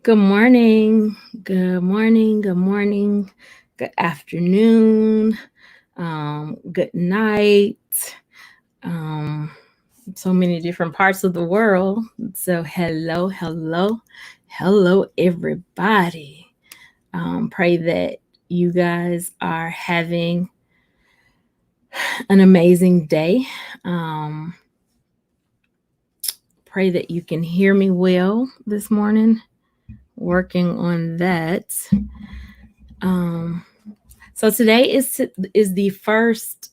Good morning. Good morning. Good morning. Good afternoon. Good night. Um, so many different parts of the world. So hello, everybody. Pray that you guys are having an amazing day. Um, Pray that you can hear me well this morning. Working on that. Um, So today is the first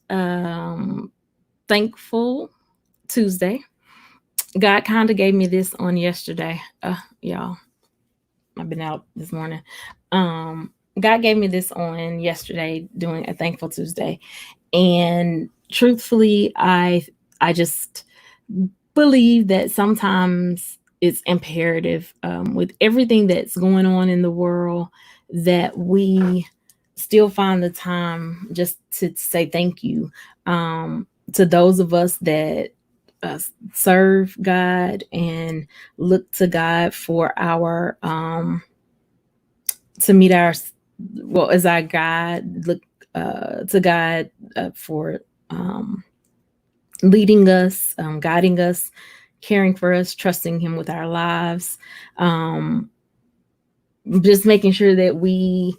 thankful Tuesday. God kind of gave me this on yesterday. Y'all, I've been out this morning. God gave me this on yesterday doing a thankful Tuesday, and truthfully, I just believe that sometimes it's imperative with everything that's going on in the world that we still find the time just to say thank you to those of us that uh, serve God and look to God for our to meet our as our God, look to God for leading us, guiding us, caring for us, trusting Him with our lives, um, just making sure that we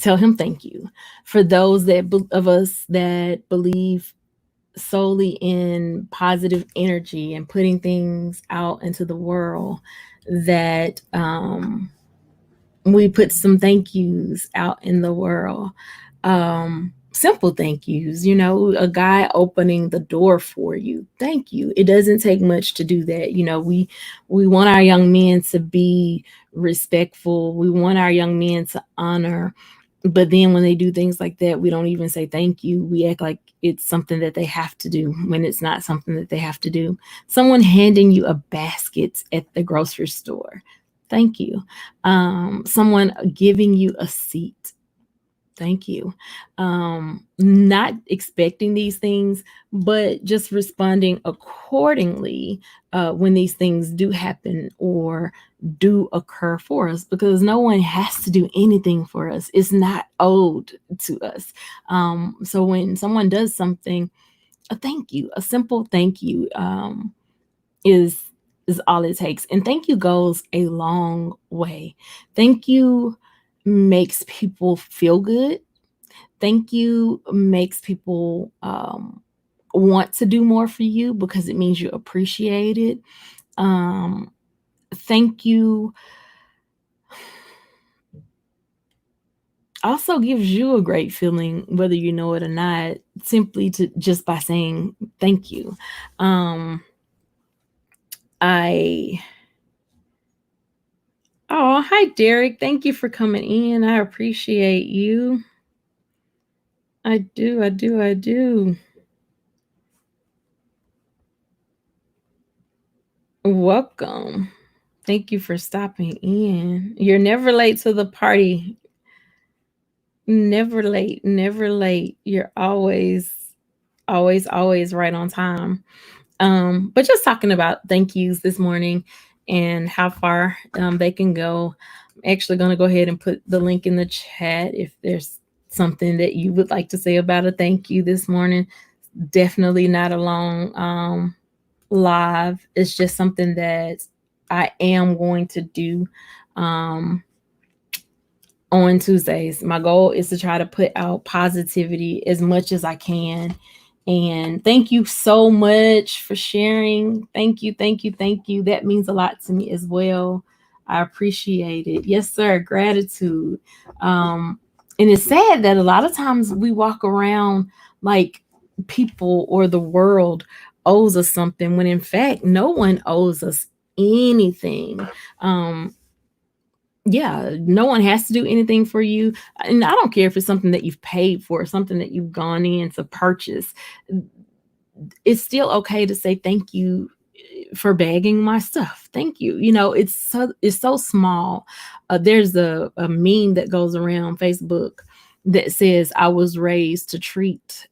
tell Him thank you. For those of us that believe solely in positive energy and putting things out into the world, that we put some thank yous out in the world. Simple thank yous, a guy opening the door for you. Thank you. It doesn't take much to do that. We want our young men to be respectful. We want our young men to honor. But then when they do things like that, we don't even say thank you. We act like it's something that they have to do when it's not something that they have to do. Someone handing you a basket at the grocery store. Thank you. Someone giving you a seat. Thank you. Not expecting these things, but just responding accordingly when these things do happen or do occur for us, because no one has to do anything for us. It's not owed to us. So when someone does something, a thank you, a simple thank you, is all it takes. And thank you goes a long way. Thank you makes people feel good. Thank you makes people want to do more for you because it means you appreciate it. Thank you also gives you a great feeling, whether you know it or not, simply to just by saying thank you. I Oh, hi Derek. Thank you for coming in. I appreciate you. I do. Welcome. Thank you for stopping in. You're never late to the party. Never late, never late. You're always right on time. But just talking about thank yous this morning and how far they can go. I'm actually going to go ahead and put the link in the chat if there's something that you would like to say about a thank you this morning. Definitely not a long live. It's just something that I am going to do on Tuesdays. My goal is to try to put out positivity as much as I can. And thank you so much for sharing. Thank you. That means a lot to me as well. I appreciate it. Yes, sir. Gratitude. And it's sad that a lot of times we walk around like people or the world owes us something when in fact no one owes us anything. Yeah, no one has to do anything for you. And I don't care if it's something that you've paid for, something that you've gone in to purchase. It's still okay to say thank you for bagging my stuff. Thank you. It's so small. There's a meme that goes around Facebook that says I was raised to treat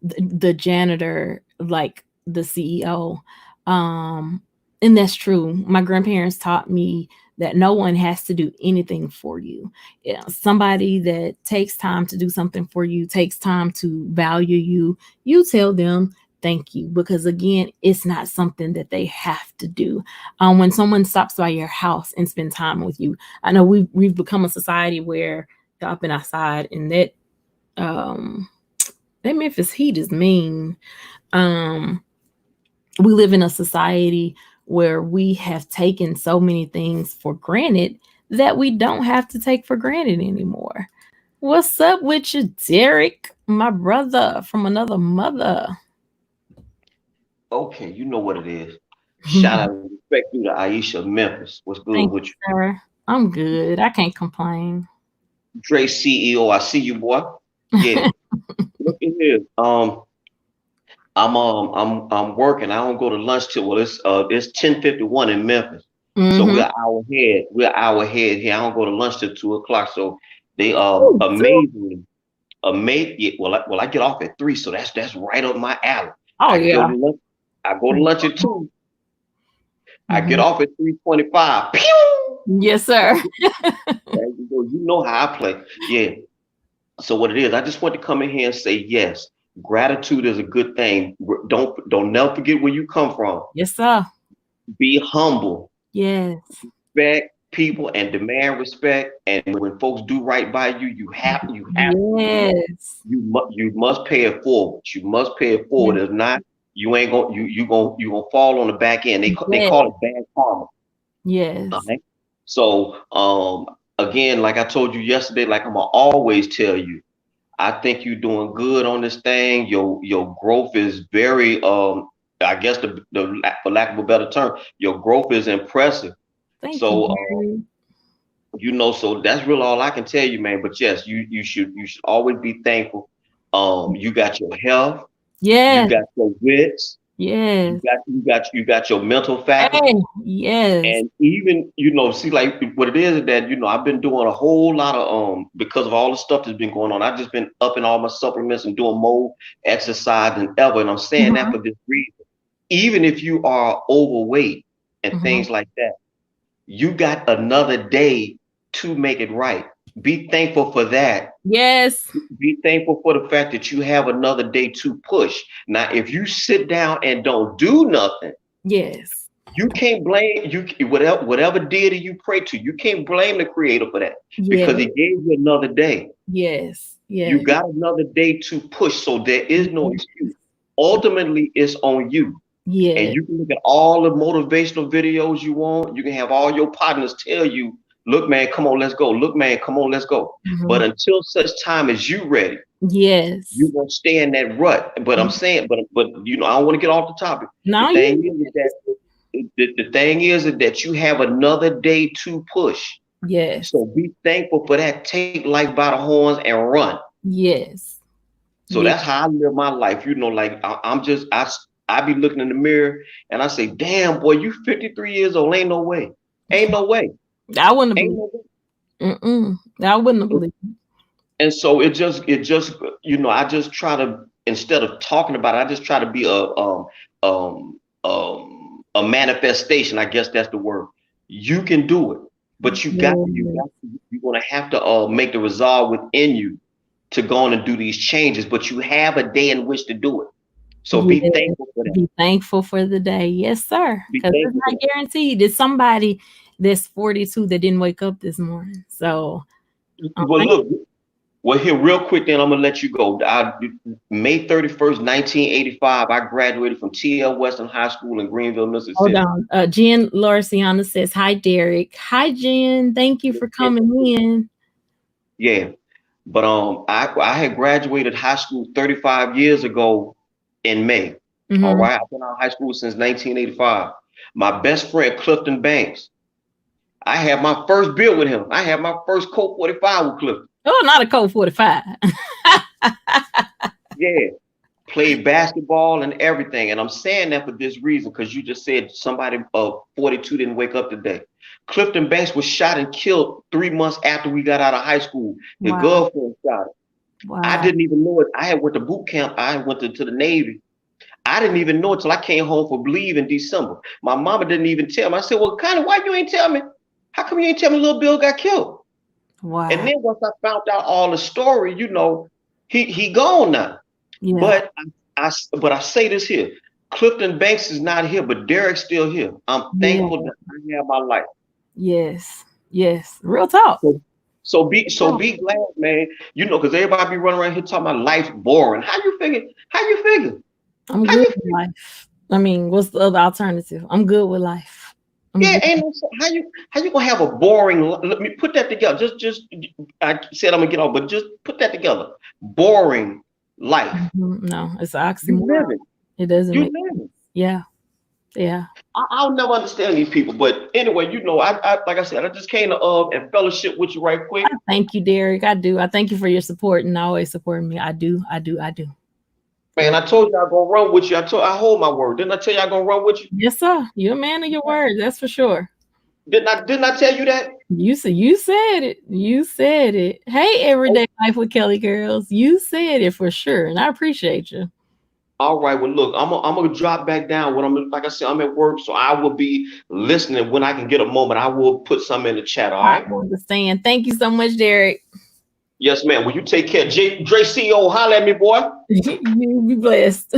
the janitor like the CEO. And that's true. My grandparents taught me that no one has to do anything for you. Yeah, somebody that takes time to do something for you, takes time to value you, you tell them thank you, because again, it's not something that they have to do. When someone stops by your house and spend time with you, I know we've become a society where y'all been outside, and um that Memphis heat is mean. Um, we live in a society where we have taken so many things for granted that we don't have to take for granted anymore. What's up with you, Derek? My brother from another mother. Okay, you know what it is. Shout out and respect you to Aisha Memphis. What's good Thank with you, you? sir. I'm good. I can't complain. Dre CEO, I see you, boy. Yeah. Look at here. I'm working. I don't go to lunch till it's 10:51 in Memphis. So Mm-hmm. we're an hour ahead. We're an hour ahead here. I don't go to lunch till 2 o'clock. So they Oh, amazingly yeah, I get off at 3, so that's right up my alley. oh I go yeah. to lunch. I go to lunch at 2. I get Mhm. off at 3:25. Pew! Yes, There sir. you there you go. You know how I play. Yeah. So what it is, I just want to come in here and say yes. Gratitude is a good thing. Don't never forget where you come from. Yes, sir. Be humble, Yes. respect people, and demand respect. And when folks do right by you, Yes. you must pay it forward. You must pay it Yes. forward. If not, you ain't gonna you gonna fall on the back end. They Yes. call it bad karma. All Yes. right. So again, like I told you yesterday, like I'm gonna always tell you, I think you're doing good on this thing. Your growth is very I guess for lack of a better term, your growth is impressive. Thank you, So Mary. so that's really all I can tell you, man. But yes, you should always be thankful. You got your health, you Yes. got your wits, Yes. you got your mental Hey. faculty. Yes. And even, see, like what it is that, I've been doing a whole lot of because of all the stuff that's been going on. I've just been upping all my supplements and doing more exercise than ever. And I'm saying that Mhm. for this reason. Even if you are overweight and Mhm. things like that, you got another day to make it right. Be thankful for that. Yes. Be thankful for the fact that you have another day to push. Now, if you sit down and don't do nothing, Yes. you can't blame whatever deity you pray to. You can't blame the creator for that because he Yes. gave you another day. Yes. You Yes. got another day to push, so there is no Yes. excuse. Ultimately, it's on you. And Yes. you can look at all the motivational videos you want. You can have all your partners tell you, "Look, man, come on, let's go. Look, man, come on, let's go." But Mhm. until such time as you ready, you're Yes. gonna stay in that rut. But I'm saying, but I don't want to get off the topic. The Now thing you. is that the thing is that you have another day to push. Yes. So be thankful for that. Take life by the horns and run. Yes. So Yes. that's how I live my life. Like I'm just I be looking in the mirror and I say, damn boy, you 53 years old. Ain't no way. Ain't no way. I wouldn't Ain't believe. no way. Mm-mm. I wouldn't believe. And so it just I just try to, instead of talking about it, I just try to be a manifestation. I guess that's the word. You can do it, but Yes. you're gonna have to make the resolve within you to go on and do these changes. But you have a day in which to do it. So be Yes. thankful for that. Be thankful for the day. Yes, sir. Be Because it's thankful for not guaranteed. It's somebody that's 42 that didn't wake up this morning. So that. Well, thank look. Well, here, real quick, then I'm gonna let you go. May 31st, 1985, I graduated from T.L. Weston High School in Greenville, hold Mississippi. on. Jen Larciana says, hi, Derek. Hi, Jen. Thank you for coming in. Yeah, but I had graduated high school 35 years ago in May. All Hmm. right, I've been out of high school since 1985. My best friend Clifton Banks, I had my first bill with him. I had my first Colt 45 with Clifton. Oh, not a Colt 45. Yeah, played basketball and everything. And I'm saying that for this reason, because you just said somebody 42 didn't wake up today. Clifton Banks was shot and killed 3 months after we got out of high school. His Wow. girlfriend shot him. I Wow. didn't even know it. I had went to boot camp. I went to the Navy. I didn't even know until I came home for leave in December. My mama didn't even tell me. I said, well, Connie, why you ain't tell me? How come you ain't tell me little Bill got killed? And Wow. then once I found out all the story, he gone now. Yeah. But but I say this here. Clifton Banks is not here, but Derek's still here. I'm Yeah. thankful that I have my life. Yes. Yes. Real talk. So Real so talk. be glad, man. Because everybody be running around here talking about life boring. How you figure? How you figure? I'm How good you with figure? life. I mean, what's the other alternative? I'm good with life. I'm Yeah, good. ain't no how you gonna have a boring let me put that together. Just I said I'm gonna get off, but just put that together. Boring life. No, it's an You oxymoron. living. It doesn't You make sense. living. Yeah. Yeah. I'll never understand these people. But anyway, I like I said, I just came to and fellowship with you right quick. Thank you, Derek. I do. I thank you for your support and always supporting me. I do. I do. I do. Man, Yeah. I told you I'm gonna run with you. I hold my word. Didn't I tell you I'm gonna run with you? Yes, sir. You're a man of your word. That's for sure. Didn't I tell you that? You said it. You said it. Hey, Oh, everyday life with Kelly girls. You said it for sure, and I appreciate you. all right. Well, look, I'm gonna drop back down when I'm like I said, I'm at work, so I will be listening when I can get a moment. I will put some in the chat. All I right. understand. Thank you so much, Derek. Yes, ma'am. Will you take care? Dre CEO, holler at me, boy. You be blessed.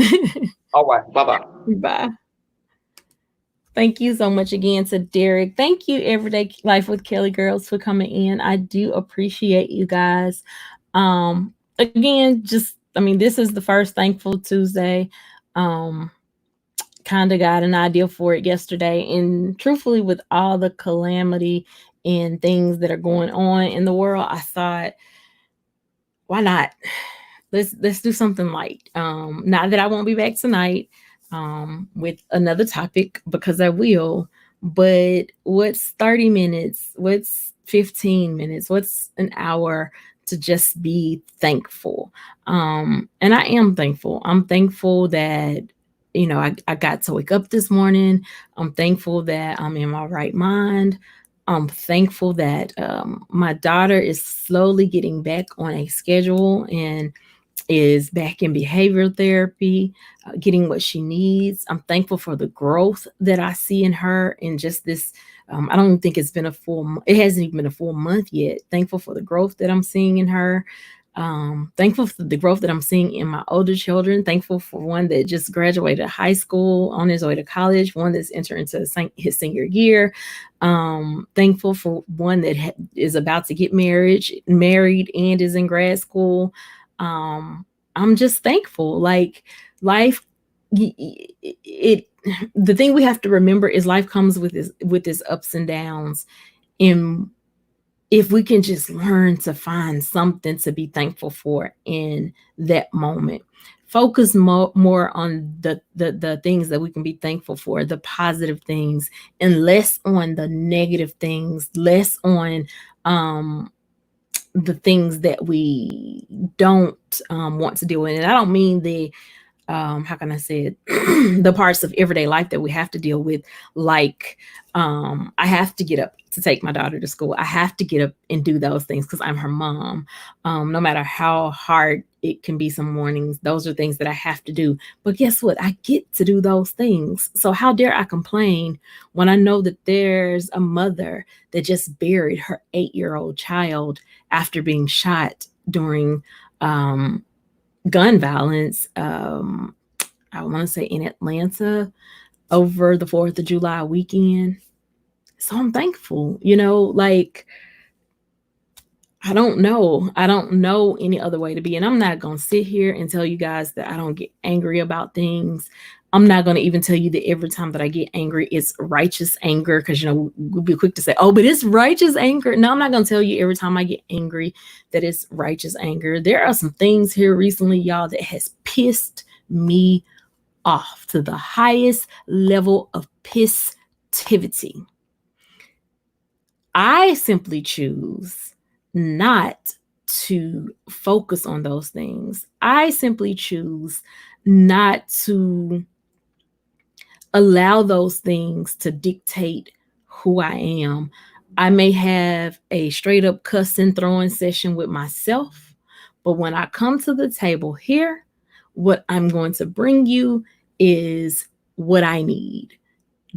All right. Bye bye. Bye. Thank you so much again to Derek. Thank you, Everyday Life with Kelly girls, for coming in. I do appreciate you guys. Again, just I mean, this is the first Thankful Tuesday. Um, kind of got an idea for it yesterday, and truthfully, with all the calamity and things that are going on in the world, I thought, why not? Let's do something light. Not that I won't be back tonight with another topic, because I will, but what's 30 minutes? What's 15 minutes? What's an hour to just be thankful? And I am thankful. I'm thankful that I got to wake up this morning. I'm thankful that I'm in my right mind. I'm thankful that my daughter is slowly getting back on a schedule and is back in behavioral therapy, getting what she needs. I'm thankful for the growth that I see in her in just this. I don't think it's been it hasn't even been a full month yet. Thankful for the growth that I'm seeing in her. Thankful for the growth that I'm seeing in my older children. Thankful for one that just graduated high school on his way to college, one that's entering into his senior year. Thankful for one that is about to get married and is in grad school. um I'm just thankful. Like, life, it the thing we have to remember is life comes with its ups and downs, and if we can just learn to find something to be thankful for in that moment, focus more on the things that we can be thankful for, the positive things, and less on the negative things, less on um the things that we don't want to deal with. And I don't mean the how can I say it, the parts of everyday life that we have to deal with, like I have to get up to take my daughter to school. I have to get up and do those things because I'm her mom. No matter how hard it can be some mornings, those are things that I have to do. But guess what? I get to do those things. So how dare I complain when I know that there's a mother that just buried her 8-year-old child after being shot during um, gun violence. I want to say in Atlanta over the 4th of July weekend. So I'm thankful, like, I don't know. I don't know any other way to be. And I'm not going to sit here and tell you guys that I don't get angry about things. I'm not going to even tell you that every time that I get angry, it's righteous anger, because, we'll be quick to say, oh, but it's righteous anger. No, I'm not going to tell you every time I get angry that it's righteous anger. There are some things here recently, y'all, that has pissed me off to the highest level of pissivity. I simply choose not to focus on those things. I simply choose not to allow those things to dictate who I am. I may have a straight up cussing throwing session with myself, but when I come to the table here, what I'm going to bring you is what I need: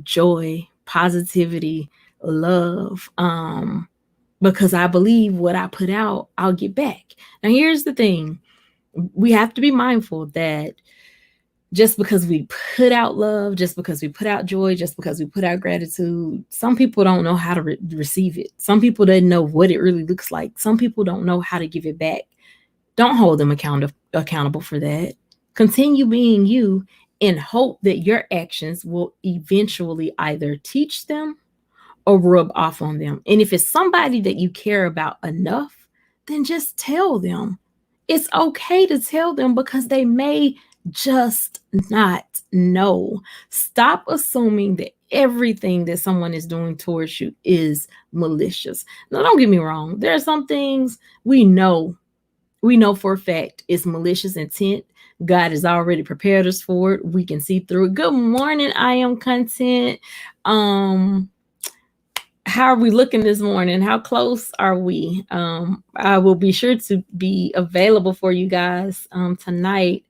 joy, positivity, love. Because I believe what I put out, I'll get back. Now, here's the thing: we have to be mindful that just because we put out love, just because we put out joy, just because we put out gratitude, some people don't know how to receive it. Some people don't know what it really looks like. Some people don't know how to give it back. Don't hold them accountable for that. Continue being you and hope that your actions will eventually either teach them or rub off on them. And if it's somebody that you care about enough, then just tell them. It's okay to tell them because they may just not know. Stop assuming that everything that someone is doing towards you is malicious. Now, don't get me wrong. There are some things we know for a fact it's malicious intent. God has already prepared us for it. We can see through it. Good morning, I am content. Um, how are we looking this morning? How close are we? I will be sure to be available for you guys tonight.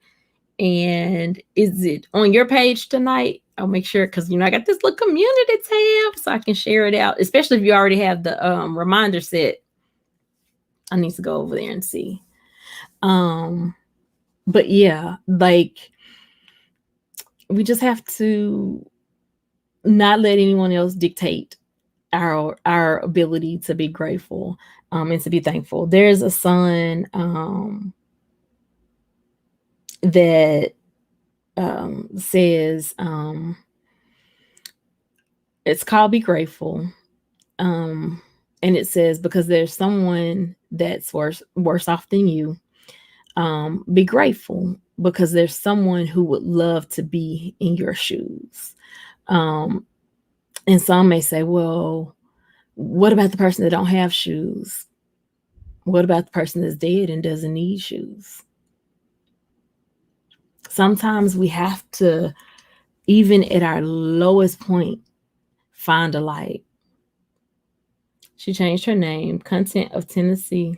And is it on your page tonight? I'll make sure, because I got this little community tab so I can share it out, especially if you already have the reminder set. I need to go over there and see. But yeah, like, we just have to not let anyone else dictate our ability to be grateful and to be thankful. There's a song that says it's called "Be Grateful," and it says, because there's someone that's worse off than you. Be grateful because there's someone who would love to be in your shoes. And some may say, well, what about the person that don't have shoes? What about the person that's dead and doesn't need shoes? Sometimes we have to, even at our lowest point, find a light. She changed her name. Content of Tennessee.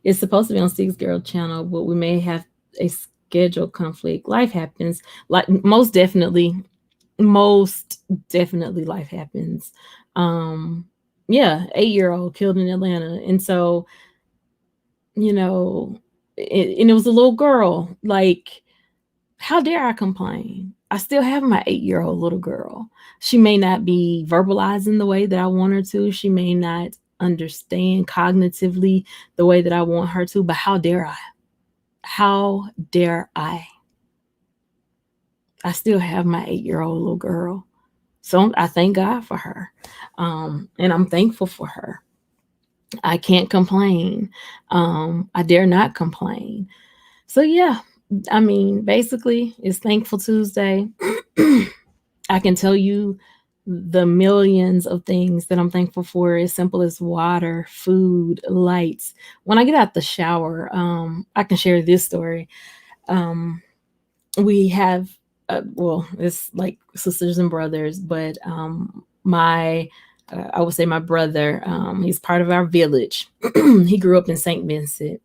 It's supposed to be on Six Girl channel, but we may have a schedule conflict. Life happens. Like, most definitely life happens. Yeah, 8-year-old killed in Atlanta. And so, and it was a little girl. Like, how dare I complain? I still have my 8-year-old little girl. She may not be verbalizing the way that I want her to. She may not understand cognitively the way that I want her to, but how dare I? How dare I? I still have my 8-year-old little girl. So I thank God for her. And I'm thankful for her. I can't complain. I dare not complain. So yeah, I mean, basically, it's Thankful Tuesday. I can tell you the millions of things that I'm thankful for, as simple as water, food, lights. When I get out the shower, I can share this story. We have, well, it's like sisters and brothers, but I would say my brother, he's part of our village. He grew up in St. Vincent,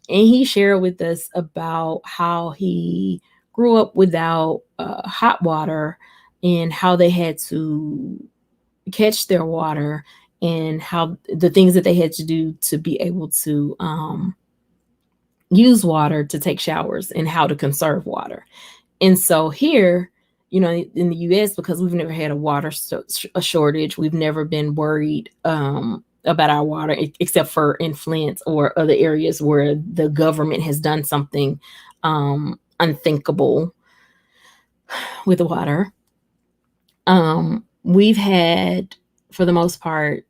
and he shared with us about how he grew up without hot water, and how they had to catch their water, and how the things that they had to do to be able to use water to take showers, and how to conserve water. And so here, in the US, because we've never had a water a shortage, we've never been worried about our water, except for in Flint or other areas where the government has done something unthinkable with the water. We've had, for the most part,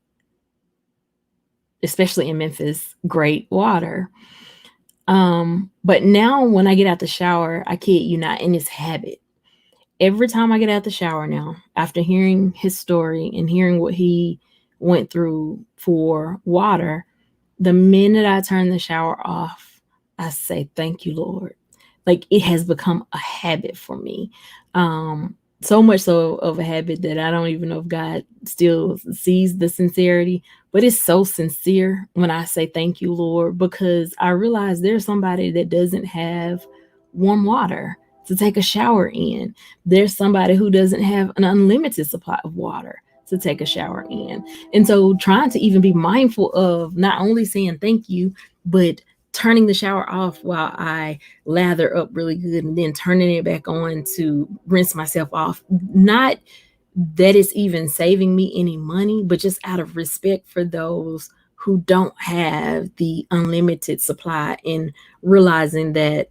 especially in Memphis, great water. But now when I get out the shower, I kid you not, and it's habit. Every time I get out the shower now, after hearing his story and hearing what he went through for water, the minute I turn the shower off, I say, thank you, Lord. Like, it has become a habit for me. So much so of a habit that I don't even know if God still sees the sincerity, but it's so sincere when I say thank you, Lord, because I realize there's somebody that doesn't have warm water to take a shower in. There's somebody who doesn't have an unlimited supply of water to take a shower in. And so trying to even be mindful of not only saying thank you, but turning the shower off while I lather up really good and then turning it back on to rinse myself off. Not that it's even saving me any money, but just out of respect for those who don't have the unlimited supply, and realizing that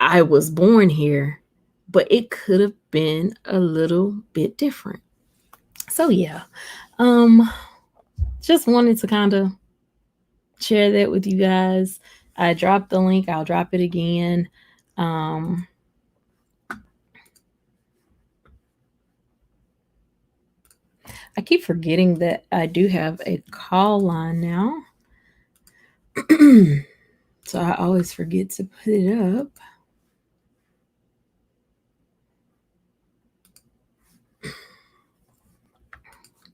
I was born here, but it could have been a little bit different. So yeah, um, just wanted to kind of share that with you guys. I dropped the link. I'll drop it again. Um, I keep forgetting that I do have a call line now. So I always forget to put it up.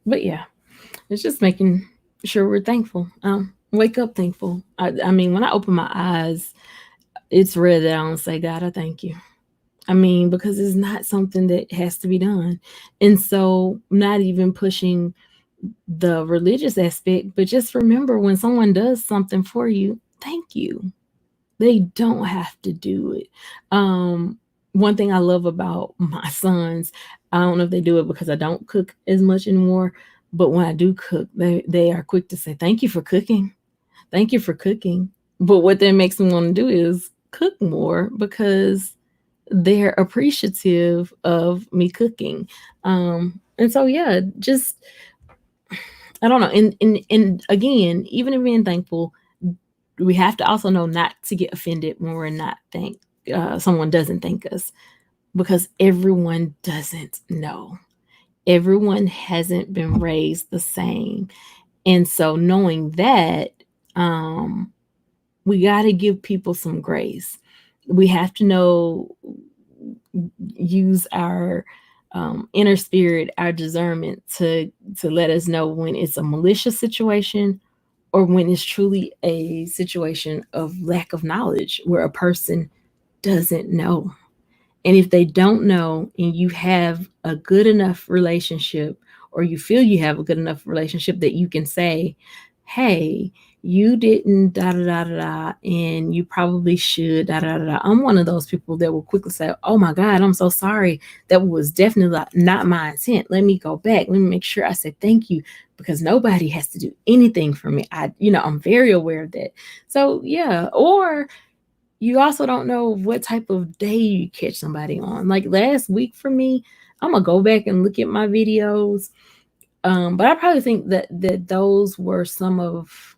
But yeah, it's just making sure we're thankful. Wake up thankful. I mean, when I open my eyes, it's rare that I don't say, God, I thank you. I mean, because it's not something that has to be done. And so, not even pushing the religious aspect, but just remember when someone does something for you, thank you. They don't have to do it. One thing I love about my sons, I don't know if they do it because I don't cook as much anymore, but when I do cook, they are quick to say, thank you for cooking. Thank you for cooking. But what that makes them want to do is cook more because they're appreciative of me cooking. And so yeah, just I don't know. And again, even if being thankful, we have to also know not to get offended when we're not thank someone doesn't thank us, because everyone doesn't know. Everyone hasn't been raised the same. And so knowing that, um, we got to give people some grace. We have to know, use our inner spirit, our discernment to let us know when it's a malicious situation or when it's truly a situation of lack of knowledge where a person doesn't know. And if they don't know and you have a good enough relationship, or you feel you have a good enough relationship that you can say, hey, you didn't da da da da da, and you probably should da da da da. I'm one of those people that will quickly say, oh my God, I'm so sorry. That was definitely not my intent. Let me go back. Let me make sure I said thank you, because nobody has to do anything for me. I'm very aware of that. So yeah, or you also don't know what type of day you catch somebody on. Like last week for me, I'm gonna go back and look at my videos. But I probably think that those were some of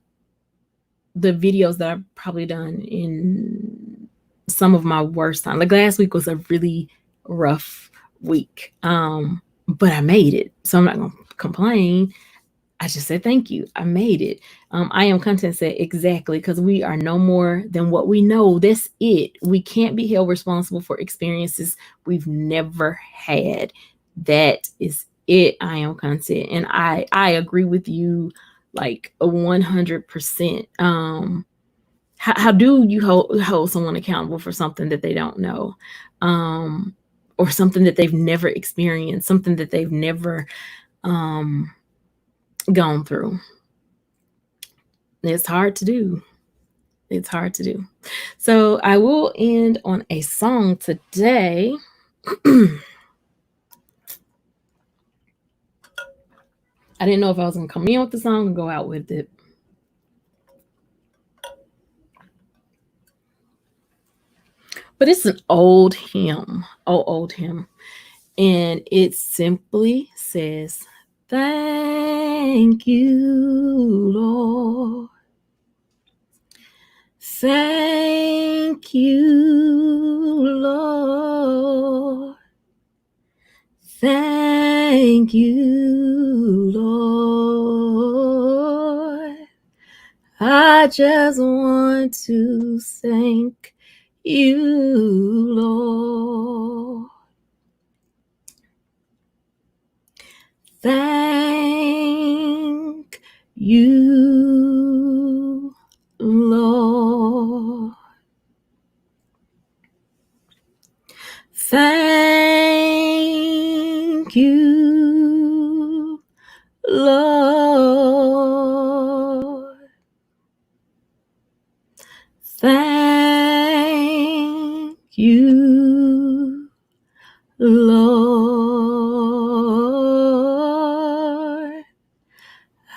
the videos that I've probably done in some of my worst time. Like last week was a really rough week. But I made it. So I'm not gonna complain. I just said thank you. I made it. I am content said exactly, because we are no more than what we know. That's it. We can't be held responsible for experiences we've never had. That is it. I am content, and I agree with you like a 100%. How do you hold someone accountable for something that they don't know, um, or something that they've never experienced, something that they've never um, gone through? It's hard to do. It's hard to do. So I will end on a song today. I didn't know if I was going to come in with the song and go out with it. But it's an old hymn, old hymn. And it simply says, thank you, Lord. Thank you, Lord. Thank you, Lord. I just want to thank you, Lord. Thank you, Lord. Thank you, Lord. Thank you, Lord.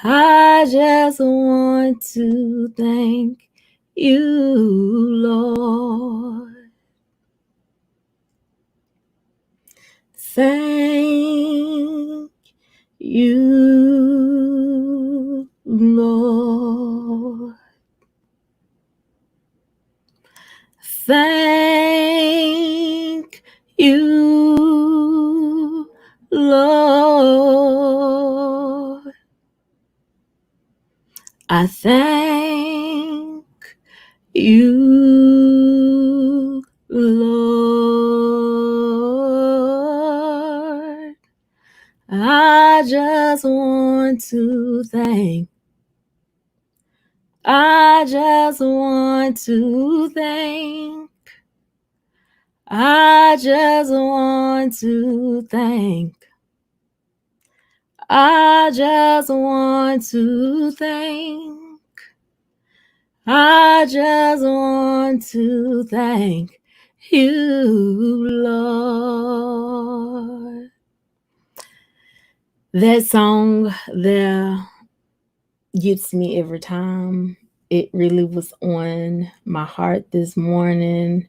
I just want to thank you, Lord. Thank you, Lord. Thank you, Lord. I thank you, Lord. I just want to thank. I just want to thank. I just want to thank. I just want to thank. I just want to thank you, Lord. That song there gets me every time. It really was on my heart this morning.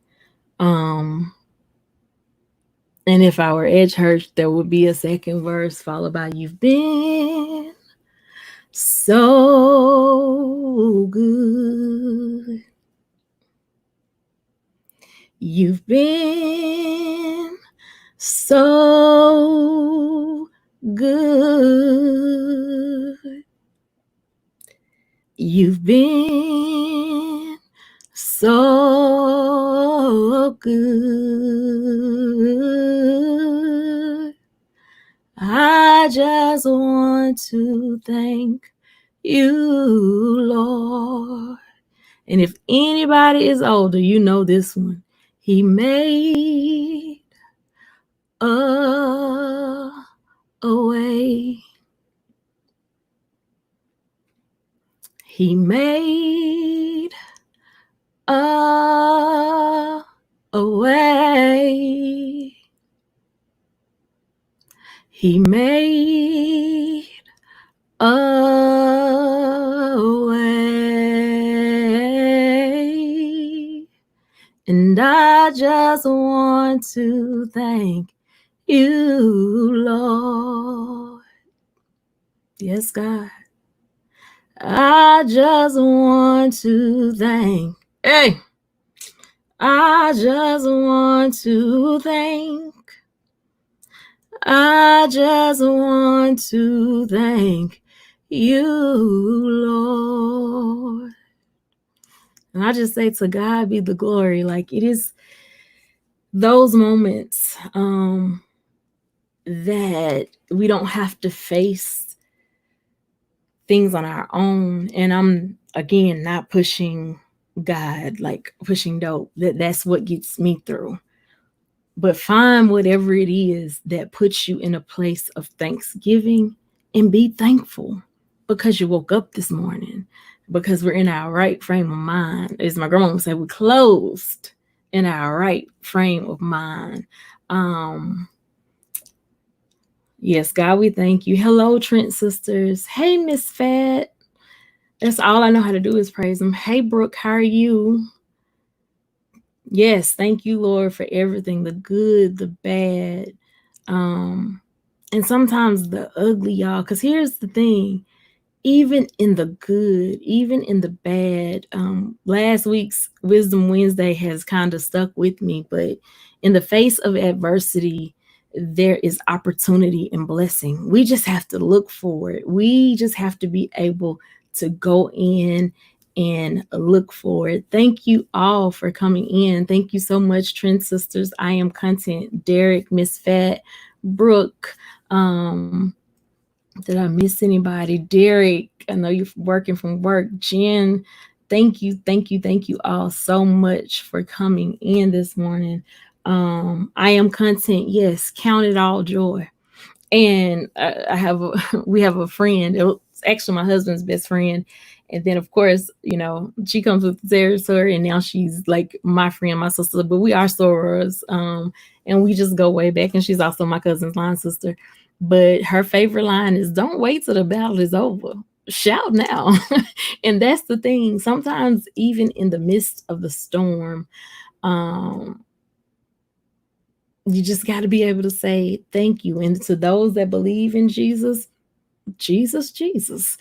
And if I were at church, there would be a second verse followed by "You've been so good. You've been so good. You've been so good. I just want to thank you, Lord. And if anybody is older, you know this one. He made a way. He made a way. He made a way. And I just want to thank you, Lord. Yes, God. I just want to thank. Hey, I just want to thank. I just want to thank you, Lord. And I just say to God be the glory. Like it is those moments that we don't have to face things on our own. And I'm again not pushing God, like pushing dope. That's what gets me through. But find whatever it is that puts you in a place of thanksgiving and be thankful because you woke up this morning, because we're in our right frame of mind. As my grandma would say, we're closed in our right frame of mind. Yes, God, we thank you. Hello, Trent sisters. Hey, Miss Fat. That's all I know how to do is praise him. Hey, Brooke, how are you? Yes, thank you, Lord, for everything, the good, the bad, and sometimes the ugly, y'all. Because here's the thing, even in the good, even in the bad, last week's Wisdom Wednesday has kind of stuck with me, but in the face of adversity, there is opportunity and blessing. We just have to look for it. We just have to be able to go in and look for it. Thank you all for coming in. Thank you so much, Trend Sisters. I am Content, Derek, Miss Fat, Brooke. Did I miss anybody? Derek, I know you're working from work. Jen, thank you all so much for coming in this morning. I am content. Yes, count it all joy. And I have we have a friend. It's actually my husband's best friend. And then, of course, she comes with the territory, and now she's like my friend, my sister. But we are sorors, and we just go way back. And she's also my cousin's line sister. But her favorite line is, "Don't wait till the battle is over. Shout now." And that's the thing. Sometimes, even in the midst of the storm, um, you just got to be able to say thank you. And to those that believe in Jesus, Jesus, Jesus.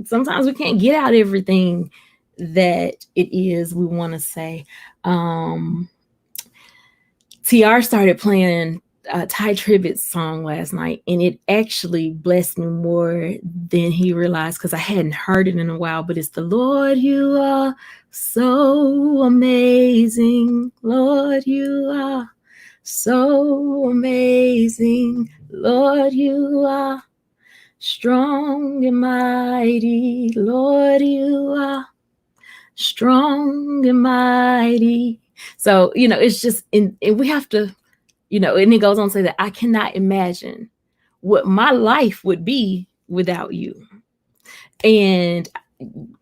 Sometimes we can't get out everything that it is we want to say. Um, TR started playing Ty Tribbett's song last night, and it actually blessed me more than he realized because I hadn't heard it in a while. But it's the Lord, you are so amazing. Lord, you are so amazing. Lord, you are strong and mighty. Lord, you are strong and mighty. So, it's just, and we have to, and it goes on to say that I cannot imagine what my life would be without you. And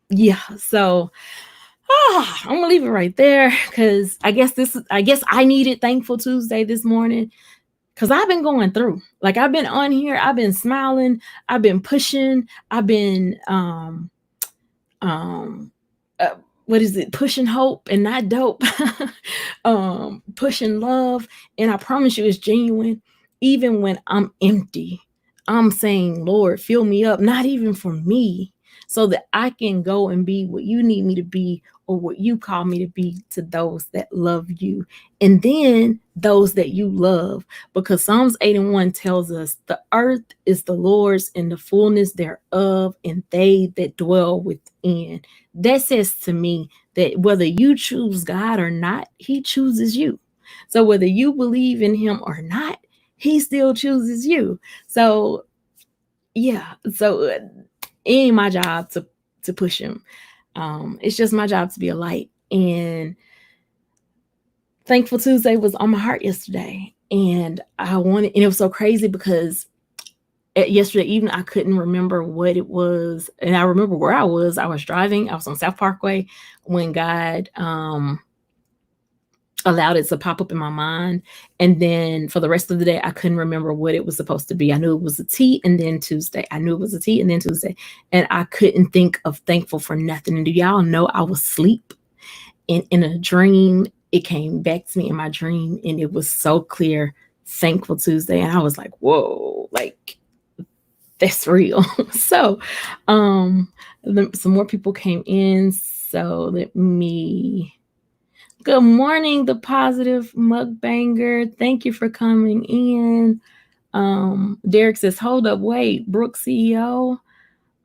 yeah, so I'm gonna leave it right there because I guess I needed Thankful Tuesday this morning because I've been going through. Like, I've been on here, I've been smiling, I've been pushing, I've been um uh, what is it, pushing hope and not dope. Pushing love, and I promise you it's genuine. Even when I'm empty, I'm saying, Lord, fill me up, not even for me, so that I can go and be what you need me to be, or what you call me to be, to those that love you, and then those that you love. Because Psalms 8:1 tells us the earth is the Lord's and the fullness thereof, and they that dwell within. That says to me that whether you choose God or not, He chooses you. So whether you believe in Him or not, He still chooses you. So yeah, so it ain't my job to push Him. It's just my job to be a light. And Thankful Tuesday was on my heart yesterday, and and it was so crazy because yesterday evening I couldn't remember what it was, and I remember where I was. I was driving. I was on South Parkway when God allowed it to pop up in my mind, and then for the rest of the day I couldn't remember what it was supposed to be. I knew it was a T, and then Tuesday. I knew it was a T, and then Tuesday, and I couldn't think of thankful for nothing. And do y'all know I was asleep, and in a dream it came back to me in my dream, and it was so clear, Thankful Tuesday, and I was like, whoa, like, that's real. So some more people came in, so let me good morning, the positive mukbanger, thank you for coming in. Derek says, hold up, wait, Brooke CEO.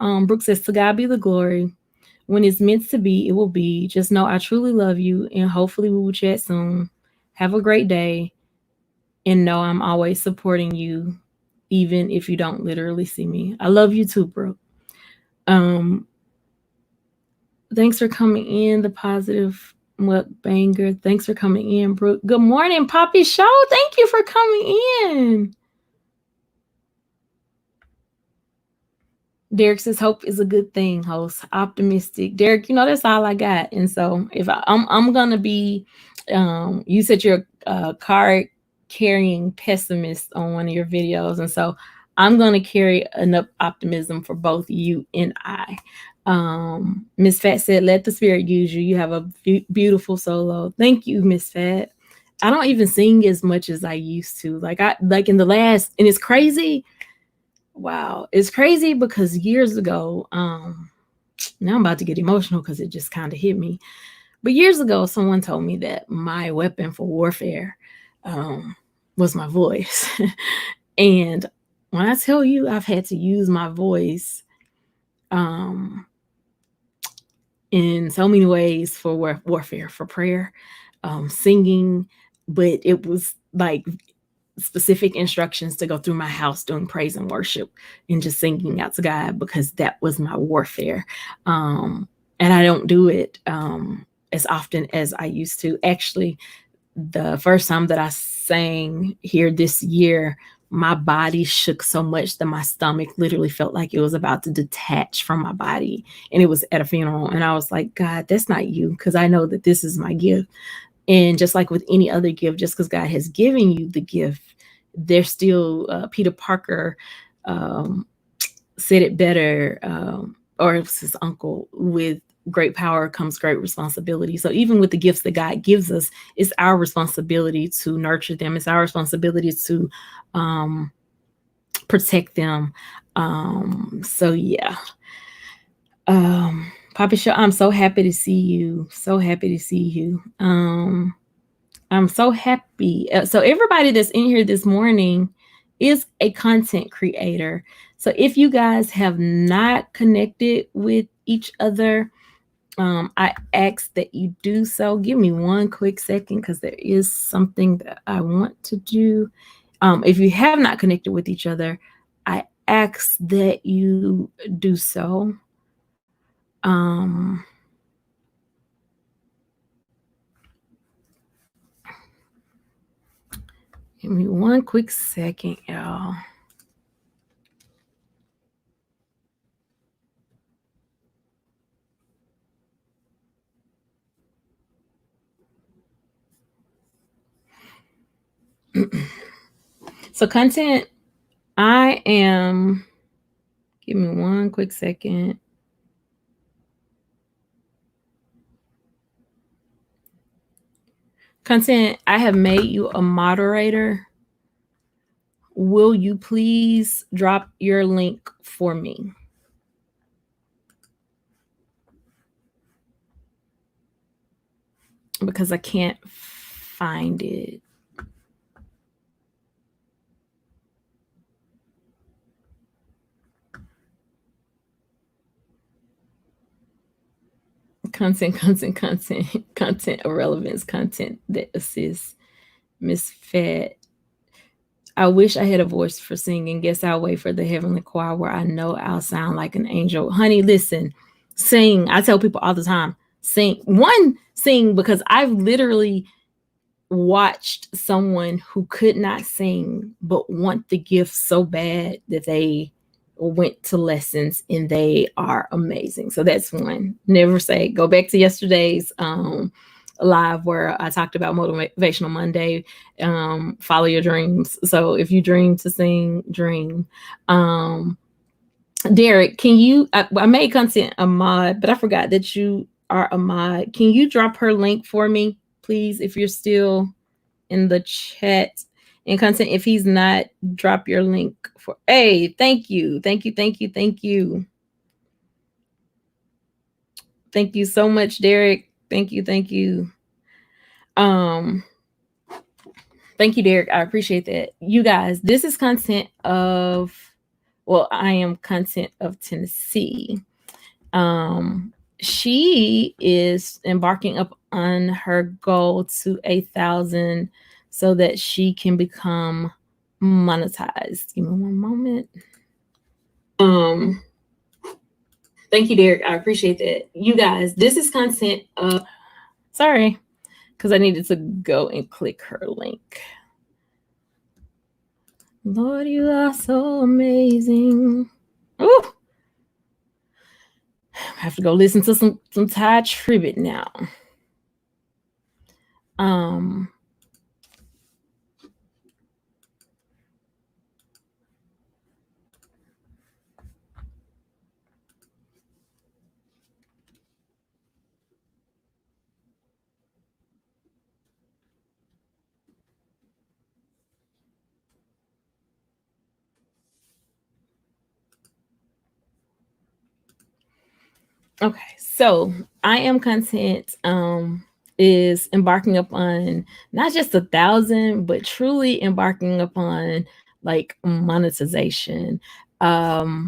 Brooke says, to God be the glory. When it's meant to be, it will be. Just know I truly love you, and hopefully we will chat soon. Have a great day, and know I'm always supporting you, even if you don't literally see me. I love you too, Brooke. Um, Thanks for coming in, the positive mukbanger. Thanks for coming in, Brooke. Good morning, Poppy Show. Thank you for coming in. Derek says hope is a good thing, host. Optimistic. Derek, that's all I got. And so if I'm gonna be you said you're a card carrying pessimist on one of your videos, and so I'm gonna carry enough optimism for both you and I. Miss Fat said, let the spirit use you. You have a beautiful solo. Thank you, Miss Fat. I don't even sing as much as I used to. Like in the last, and it's crazy. Wow, it's crazy because years ago, now I'm about to get emotional because it just kind of hit me. But years ago, someone told me that my weapon for warfare was my voice. And when I tell you I've had to use my voice in so many ways for warfare, for prayer, singing, but it was like specific instructions to go through my house doing praise and worship and just singing out to God, because that was my warfare. And I don't do it as often as I used to. Actually, the first time that I sang here this year, my body shook so much that my stomach literally felt like it was about to detach from my body. And it was at a funeral. And I was like, God, that's not you. Because I know that this is my gift. And just like with any other gift, just because God has given you the gift, there's still Peter Parker said it better, or it was his uncle, with great power comes great responsibility. So even with the gifts that God gives us, it's our responsibility to nurture them. It's our responsibility to protect them. So yeah. Papa Show, I'm so happy to see you. So happy to see you. I'm so happy. So everybody that's in here this morning is a content creator. So if you guys have not connected with each other, I ask that you do so. Give me one quick second because there is something that I want to do. If you have not connected with each other, I ask that you do so. Give me one quick second, y'all. So content, I am, give me one quick second. Content, I have made you a moderator. Will you please drop your link for me? Because I can't find it. Content of relevance, content that assists. Miss Fat. I wish I had a voice for singing. Guess I'll wait for the heavenly choir where I know I'll sound like an angel. Honey, listen, sing. I tell people all the time, sing. Sing, because I've literally watched someone who could not sing but want the gift so bad that they went to lessons and they are amazing. So that's one. Never say, go back to yesterday's live where I talked about Motivational Monday. Follow your dreams. So if you dream to sing, dream. Derek, can you, I made content a mod, but I forgot that you are a mod. Can you drop her link for me, please, if you're still in the chat? And content, if he's not, drop your link for, hey, thank you. Thank you so much, Derek. Thank you. Thank you, Derek. I appreciate that. You guys, this is content of, well, I am content of Tennessee. She is embarking up on her goal to 1,000 so that she can become monetized. Give me one moment. Thank you, Derek. I appreciate that. You guys, this is content of, sorry, because I needed to go and click her link. Lord, you are so amazing. Ooh. I have to go listen to some Ty Tribbett now. Okay, so I am content is embarking upon not just 1,000, but truly embarking upon like monetization. I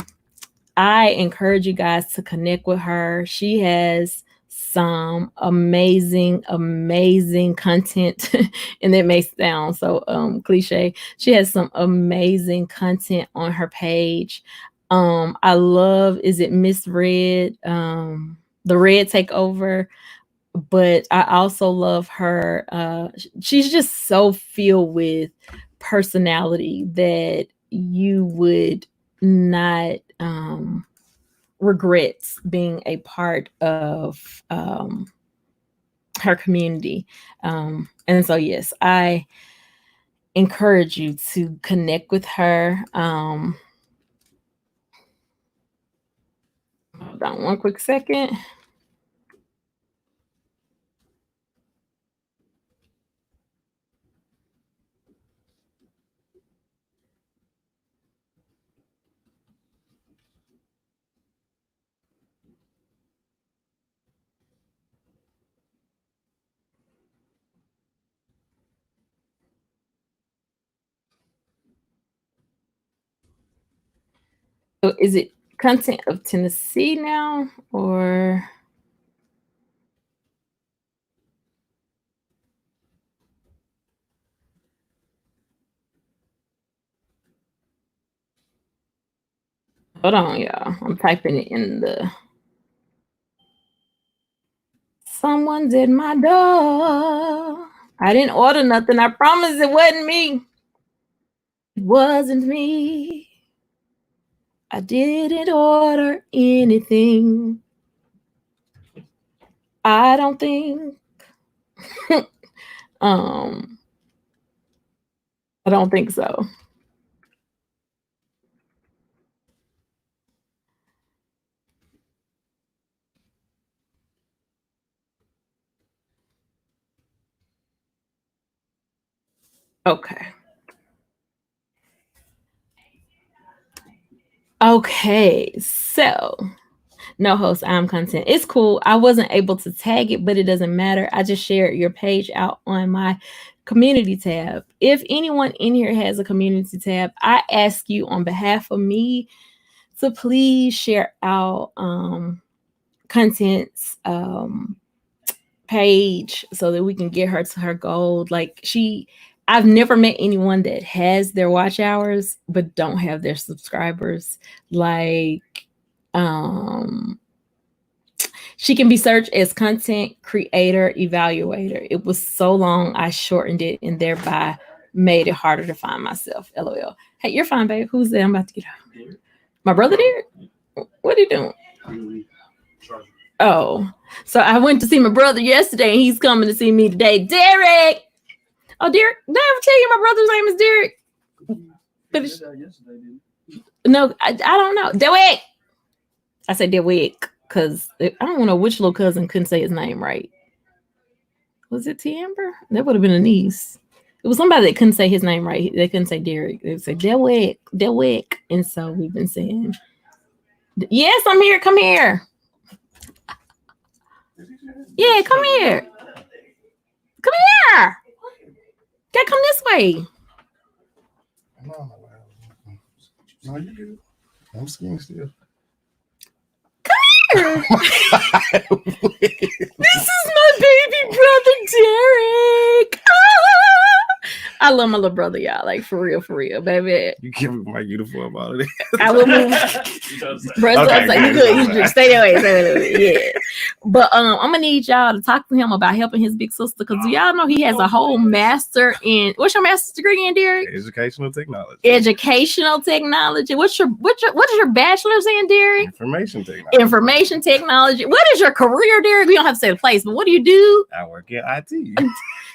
encourage you guys to connect with her. She has some amazing content and that may sound so cliche. She has some amazing content on her page. I love, is it Miss Red? The Red Takeover. but I also love her. She's just so filled with personality that you would not regrets being a part of her community. And so, yes, I encourage you to connect with her. Hold on one quick second. So is it content of Tennessee now, or hold on, y'all? I'm typing it in the. Someone's at my door. I didn't order nothing. I promise it wasn't me. It wasn't me. I didn't order anything. I don't think. um, I don't think so. Okay. Okay. So, no host, I'm content. It's cool. I wasn't able to tag it, but it doesn't matter. I just shared your page out on my community tab. If anyone in here has a community tab, I ask you on behalf of me to please share out content's page so that we can get her to her goal. Like I've never met anyone that has their watch hours but don't have their subscribers. Like she can be searched as content creator evaluator. It was so long I shortened it and thereby made it harder to find myself. LOL. Hey, you're fine, babe. Who's there? I'm about to get out. My brother Derek? What are you doing? Oh, so I went to see my brother yesterday and he's coming to see me today. Derek! Oh, Derek, did I ever tell you my brother's name is Derek? But no, I don't know. Derek! I said Derek because I don't know which little cousin couldn't say his name right. Was it T Amber? That would have been a niece. It was somebody that couldn't say his name right. They couldn't say Derek. They would say Derek. And so we've been saying, yes, I'm here. Come here. Yeah, come here. Come here. Gotta come this way. No, you good. I'm skiing still. Come here. This is my baby brother, Derek. I love my little brother, y'all. Like, for real, baby. You give me my uniform out of there. I will move. Bro, okay, like, you good. You stay that way. Yeah. But I'm gonna need y'all to talk to him about helping his big sister, because y'all know he has a whole master in, what's your master's degree in, Derek? Educational technology. Educational technology. What is your bachelor's in, Derek? Information technology. Information technology. What is your career, Derek? We don't have to say the place, but what do you do? I work in IT.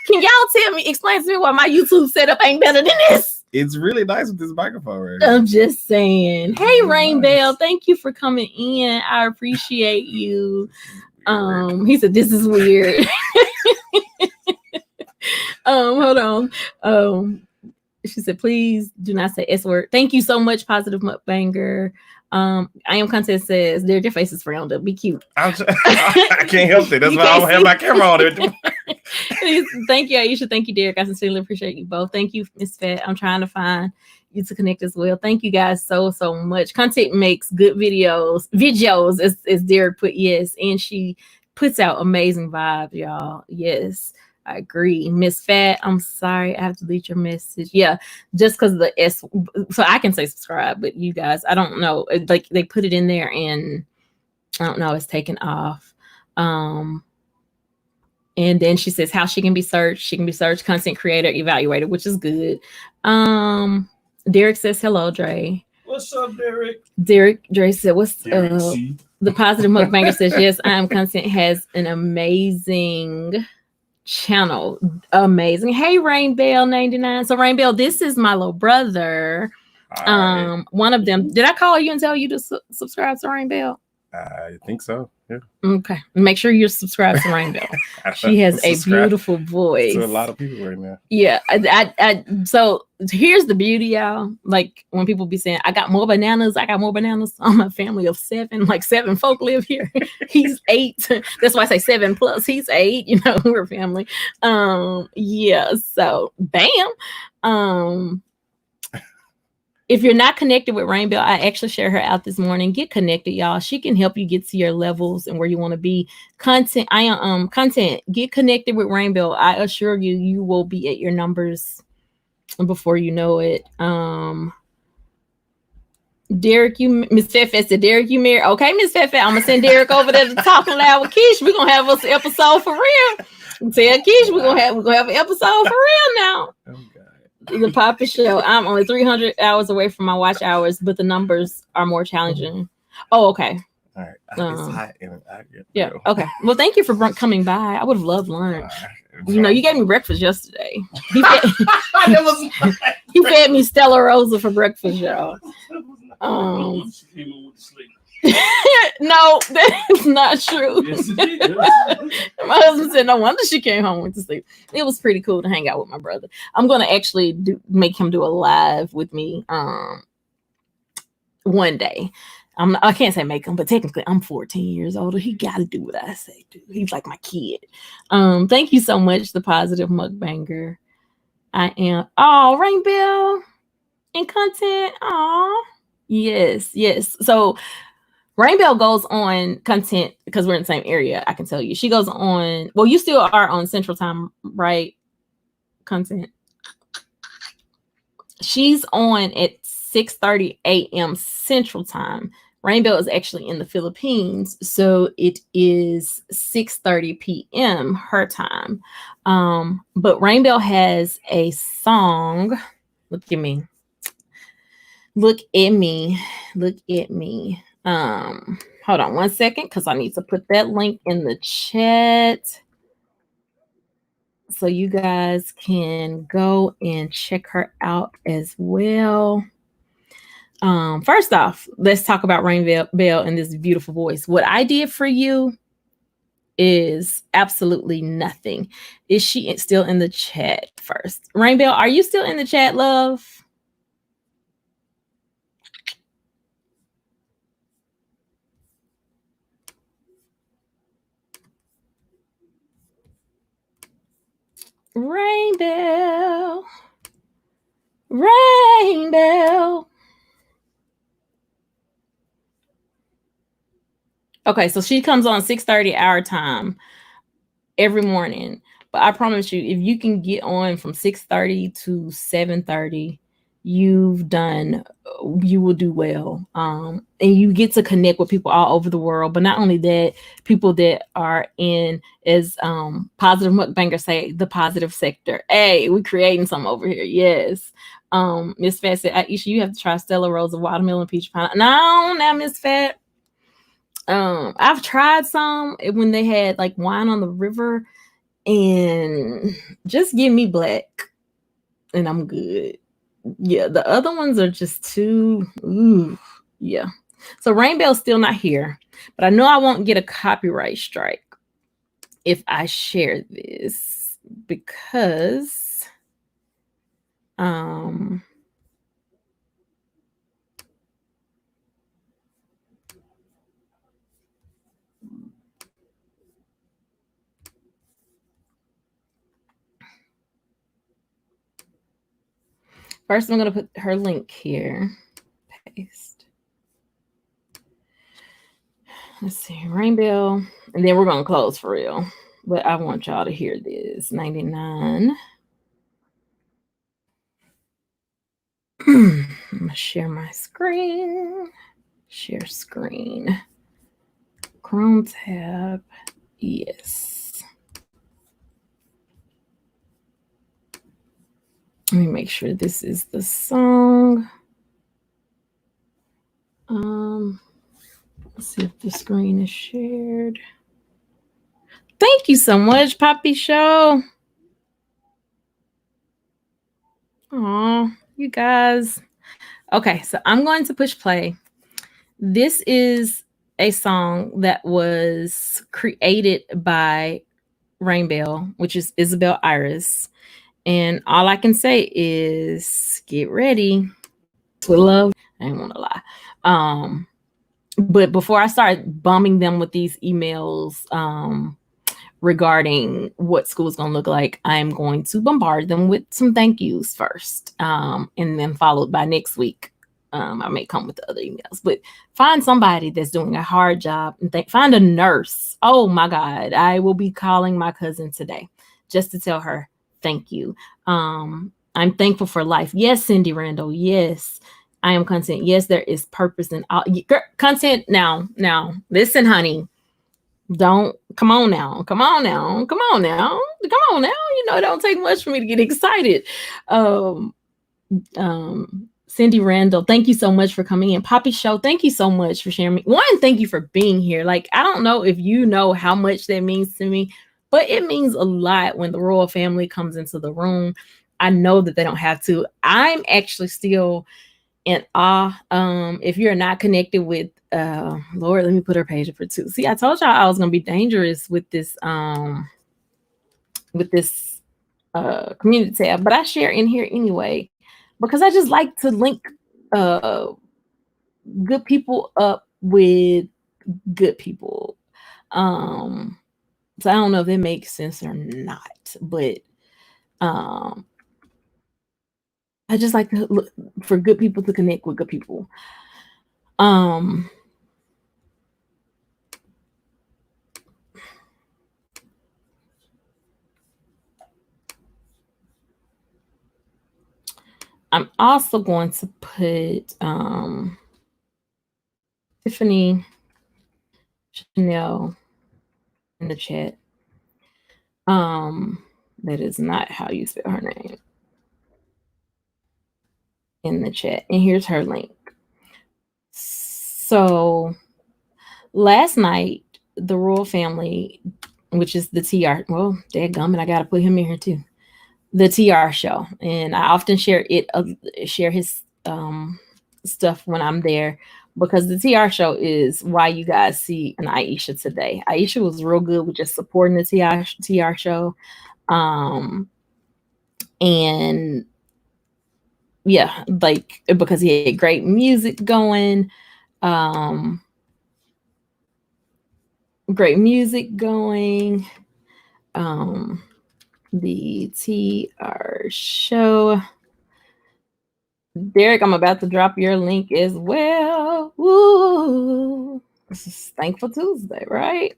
Can y'all explain to me why my YouTube setup ain't better than this? It's really nice with this microphone right here. I'm just saying. Hey, Rainbelle, nice. Thank you for coming in. I appreciate you. He said this is weird. Hold on. She said, please do not say S word. Thank you so much, Positive Mukbanger. I am content says their face is frowned up. Be cute. I can't help it. That's why I don't have my camera on there. Thank you, Aisha. Thank you, Derek. I sincerely appreciate you both. Thank you, Miss Fat. I'm trying to find you to connect as well. Thank you guys so much. Content makes good videos as Derek put, yes, and she puts out amazing vibes, y'all. Yes, I agree. Miss Fat, I'm sorry, I have to delete your message. Yeah, just because of the S, so I can say subscribe, but you guys, I don't know. Like, they put it in there and I don't know, it's taken off. And then she says how she can be searched. She can be searched, content creator, evaluator, which is good. Derek says hello, Dre. What's up, Derek? Dre said, what's the positive mukbanger says, yes, I am content has an amazing channel. Amazing. Hey, Rainbelle 99. So Rainbelle, this is my little brother. One of them. Did I call you and tell you to subscribe to Rainbelle? I think so. Yeah. Okay. Make sure you're subscribed to Rainbelle. She has a beautiful voice. To a lot of people right now. Yeah. So here's the beauty, y'all. Like when people be saying, I got more bananas on my family of 7. Like 7 folk live here. He's 8. That's why I say 7 plus. He's 8. You know, we're family. Yeah. So bam. If you're not connected with Rainbelle, I actually shared her out this morning. Get connected, y'all. She can help you get to your levels and where you want to be. Content. Get connected with Rainbelle. I assure you, you will be at your numbers before you know it. Derek, Miss Fefet said, Derek, you married. Okay, Miss Fefet, I'm gonna send Derek over there to Talking Loud with Keish. We're gonna have us an episode for real. Tell Keish we're gonna have an episode for real now. Oh, the Poppy Show. I'm only 300 hours away from my watch hours, but the numbers are more challenging. Oh, okay. All right. It's hot and yeah. Okay. Well, thank you for coming by. I would have loved lunch. You know, you gave me breakfast yesterday. He fed me Stella Rosa for breakfast, y'all. No, that's not true. Yes, my husband said, no wonder she came home with to sleep. It was pretty cool to hang out with my brother. I'm gonna actually make him do a live with me one day. I can't say make him, but technically I'm 14 years older. He gotta do what I say, dude. He's like my kid. Thank you so much, the positive mukbanger. I am Rainbelle and content. Yes. So Rainbelle goes on content because we're in the same area. I can tell you. She goes on. Well, you still are on Central Time, right? Content. She's on at 6:30 a.m. Central Time. Rainbelle is actually in the Philippines, so it is 6:30 p.m. her time. But Rainbelle has a song. Look at me. Hold on one second, because I need to put that link in the chat so you guys can go and check her out as well. First off, let's talk about Rainbelle and this beautiful voice. What I did for you is absolutely nothing. Is she still in the chat first? Rainbelle, are you still in the chat, love? Rainbelle. Okay, so she comes on 6:30 our time every morning. But I promise you, if you can get on from 6:30 to 7:30, you will do well. And you get to connect with people all over the world. But not only that, people that are in, as positive mukbangers say, the positive sector. Hey, we're creating some over here. Yes. Miss Fat said, Aisha, you have to try Stella Rosa watermelon peach pineapple. No, not Miss Fat. I've tried some when they had like wine on the river, and just give me black and I'm good. Yeah, the other ones are just too yeah. So Rainbelle's still not here, but I know I won't get a copyright strike if I share this, because first I'm gonna put her link here. Paste. Let's see, Rainbelle, and then we're gonna close for real. But I want y'all to hear this. 99. I'm gonna share my screen. Share screen. Chrome tab. Yes. Let me make sure this is the song. Let's see if the screen is shared. Thank you so much, Poppy Show. Aw, you guys. Okay, so I'm going to push play. This is a song that was created by Rainbelle, which is Isabel Iris. And all I can say is get ready with love. I ain't want to lie. But before I start bombing them with these emails, regarding what school's going to look like, I'm going to bombard them with some thank yous first, and then followed by next week. I may come with the other emails, but find somebody that's doing a hard job and find a nurse. Oh my God. I will be calling my cousin today just to tell her thank you. I'm thankful for life. Yes, Cindy Randall. Yes, I am content. Yes, there is purpose in all content. Now, listen, honey. Don't come on now. You know, it don't take much for me to get excited. Cindy Randall, thank you so much for coming in. Poppy Show, thank you so much for sharing me. One, thank you for being here. Like, I don't know if you know how much that means to me, but it means a lot when the royal family comes into the room. I know that they don't have to. I'm actually still in awe. If you're not connected with Lord, let me put her page up for two. See, I told y'all I was gonna be dangerous with this community tab, but I share in here anyway because I just like to link good people up with good people. So I don't know if it makes sense or not, but I just like to look for good people to connect with good people. I'm also going to put Tiffany Chanel in the chat. That is not how you spell her name. In the chat. And here's her link. So last night, the royal family, which is the TR, well, dadgummit, I gotta put him in here too. The TR show. And I often share his stuff when I'm there, because the TR show is why you guys see an Iseashia today. Iseashia was real good with just supporting the TR show. And yeah, like, because he had great music going. The TR show. Derek, I'm about to drop your link as well. Woo! This is Thankful Tuesday, right?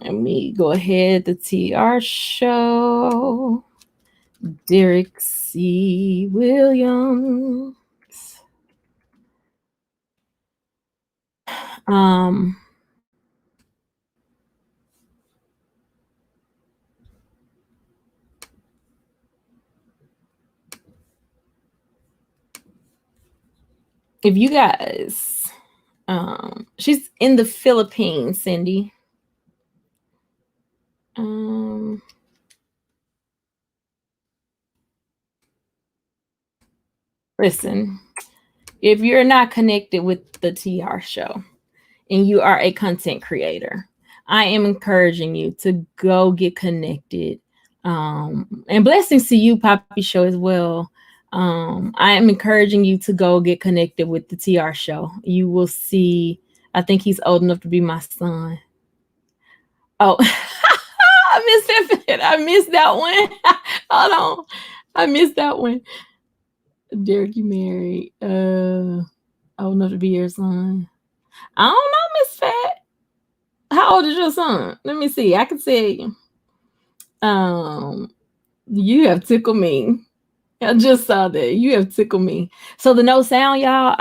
Let me go ahead. The TR show. Derek C. Williams. If you guys, she's in the Philippines, Cindy. Listen, if you're not connected with the TR show and you are a content creator, I am encouraging you to go get connected. And blessings to you, Poppy Show, as well. I am encouraging you to go get connected with the TR show. You will see, I think he's old enough to be my son. Oh, I missed that one. Hold on. I missed that one. Derek, you married. Old enough to be your son. I don't know, Miss Fat. How old is your son? Let me see. I can say, you have tickled me. I just saw that. You have tickled me. So the no sound, y'all,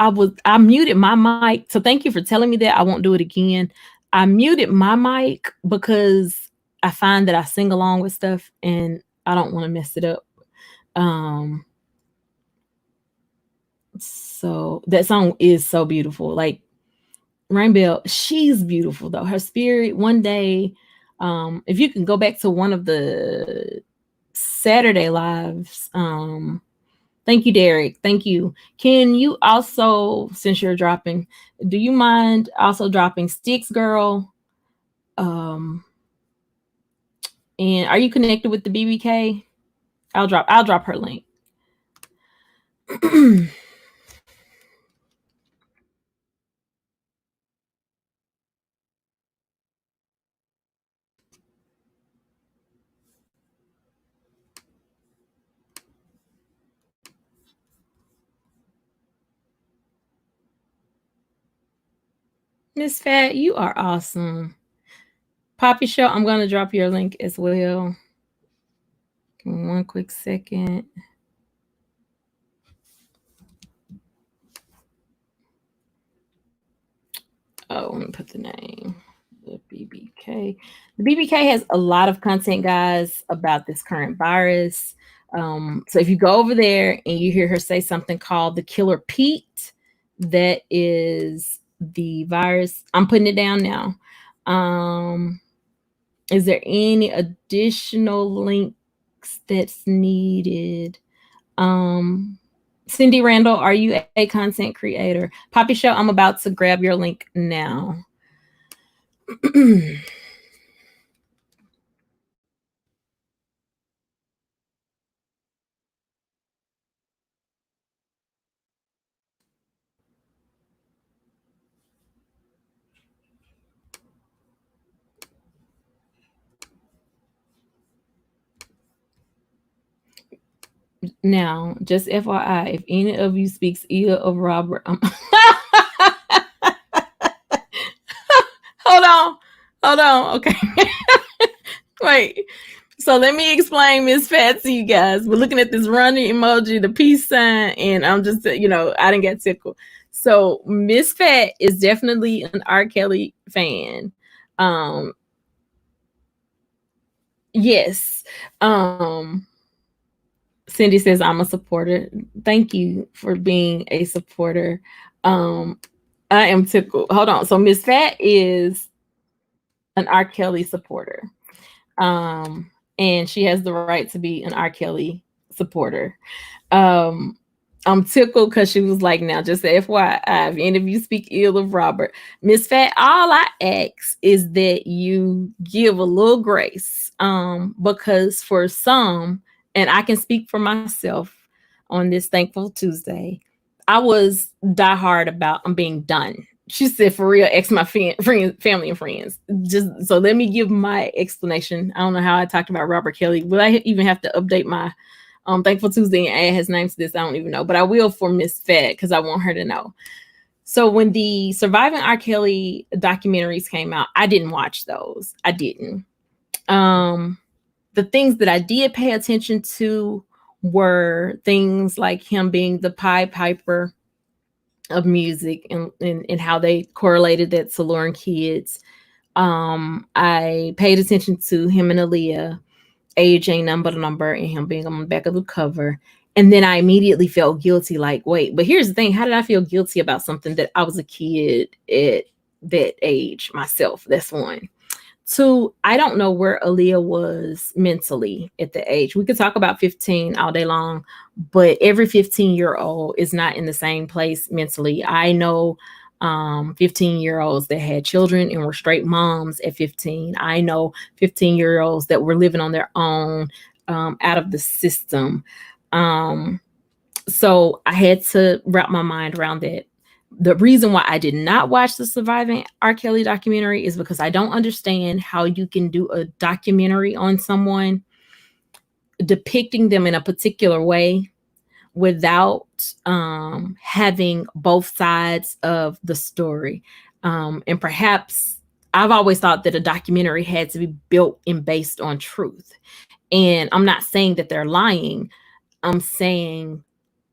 I muted my mic. So thank you for telling me that. I won't do it again. I muted my mic because I find that I sing along with stuff and I don't want to mess it up. Um, so that song is so beautiful. Like Rainbelle, she's beautiful though. Her spirit one day, if you can go back to one of the Saturday lives, thank you, Derek. Thank you. Can you also, since you're dropping, do you mind also dropping Sticks Girl? Um, and are you connected with the BBK? I'll drop her link. Miss Fat, you are awesome. Poppy Show, I'm gonna drop your link as well. Give me one quick second. Oh, let me put the name. The BBK. The BBK has a lot of content, guys, about this current virus. So if you go over there and you hear her say something called the Killer Pete, that is the virus. I'm putting it down now. Is there any additional links that's needed? Cindy Randall, are you a content creator? Poppy Show, I'm about to grab your link now. Now, just FYI, if any of you speaks ill of Robert, hold on, okay. Wait. So let me explain Miss Fat to you guys. We're looking at this running emoji, the peace sign, and I'm just, I didn't get tickled. So Miss Fat is definitely an R. Kelly fan. Yes. Cindy says I'm a supporter. Thank you for being a supporter. I am tickled. Hold on. So Miss Fat is an R. Kelly supporter. And she has the right to be an R. Kelly supporter. I'm tickled because she was like, now just FYI, if any of you speak ill of Robert, Miss Fat, all I ask is that you give a little grace. Because for some, and I can speak for myself on this Thankful Tuesday, I was diehard about I'm being done. She said, for real, ex my family and friends. Just so let me give my explanation. I don't know how I talked about Robert Kelly. Will I even have to update my Thankful Tuesday and add his name to this? I don't even know, but I will for Miss Fat because I want her to know. So when the Surviving R. Kelly documentaries came out, I didn't watch those. I didn't. The things that I did pay attention to were things like him being the Pied Piper of music and how they correlated that to luring kids. I paid attention to him and Aaliyah, age ain't number the number, and him being on the back of the cover. And then I immediately felt guilty, like, wait, but here's the thing. How did I feel guilty about something that I was a kid at that age myself? That's one. Two, I don't know where Aaliyah was mentally at the age. We could talk about 15 all day long, but every 15-year-old is not in the same place mentally. I know 15-year-olds that had children and were straight moms at 15. I know 15-year-olds that were living on their own, out of the system. So I had to wrap my mind around that. The reason why I did not watch the Surviving R. Kelly documentary is because I don't understand how you can do a documentary on someone depicting them in a particular way without having both sides of the story. And perhaps I've always thought that a documentary had to be built and based on truth. And I'm not saying that they're lying. I'm saying,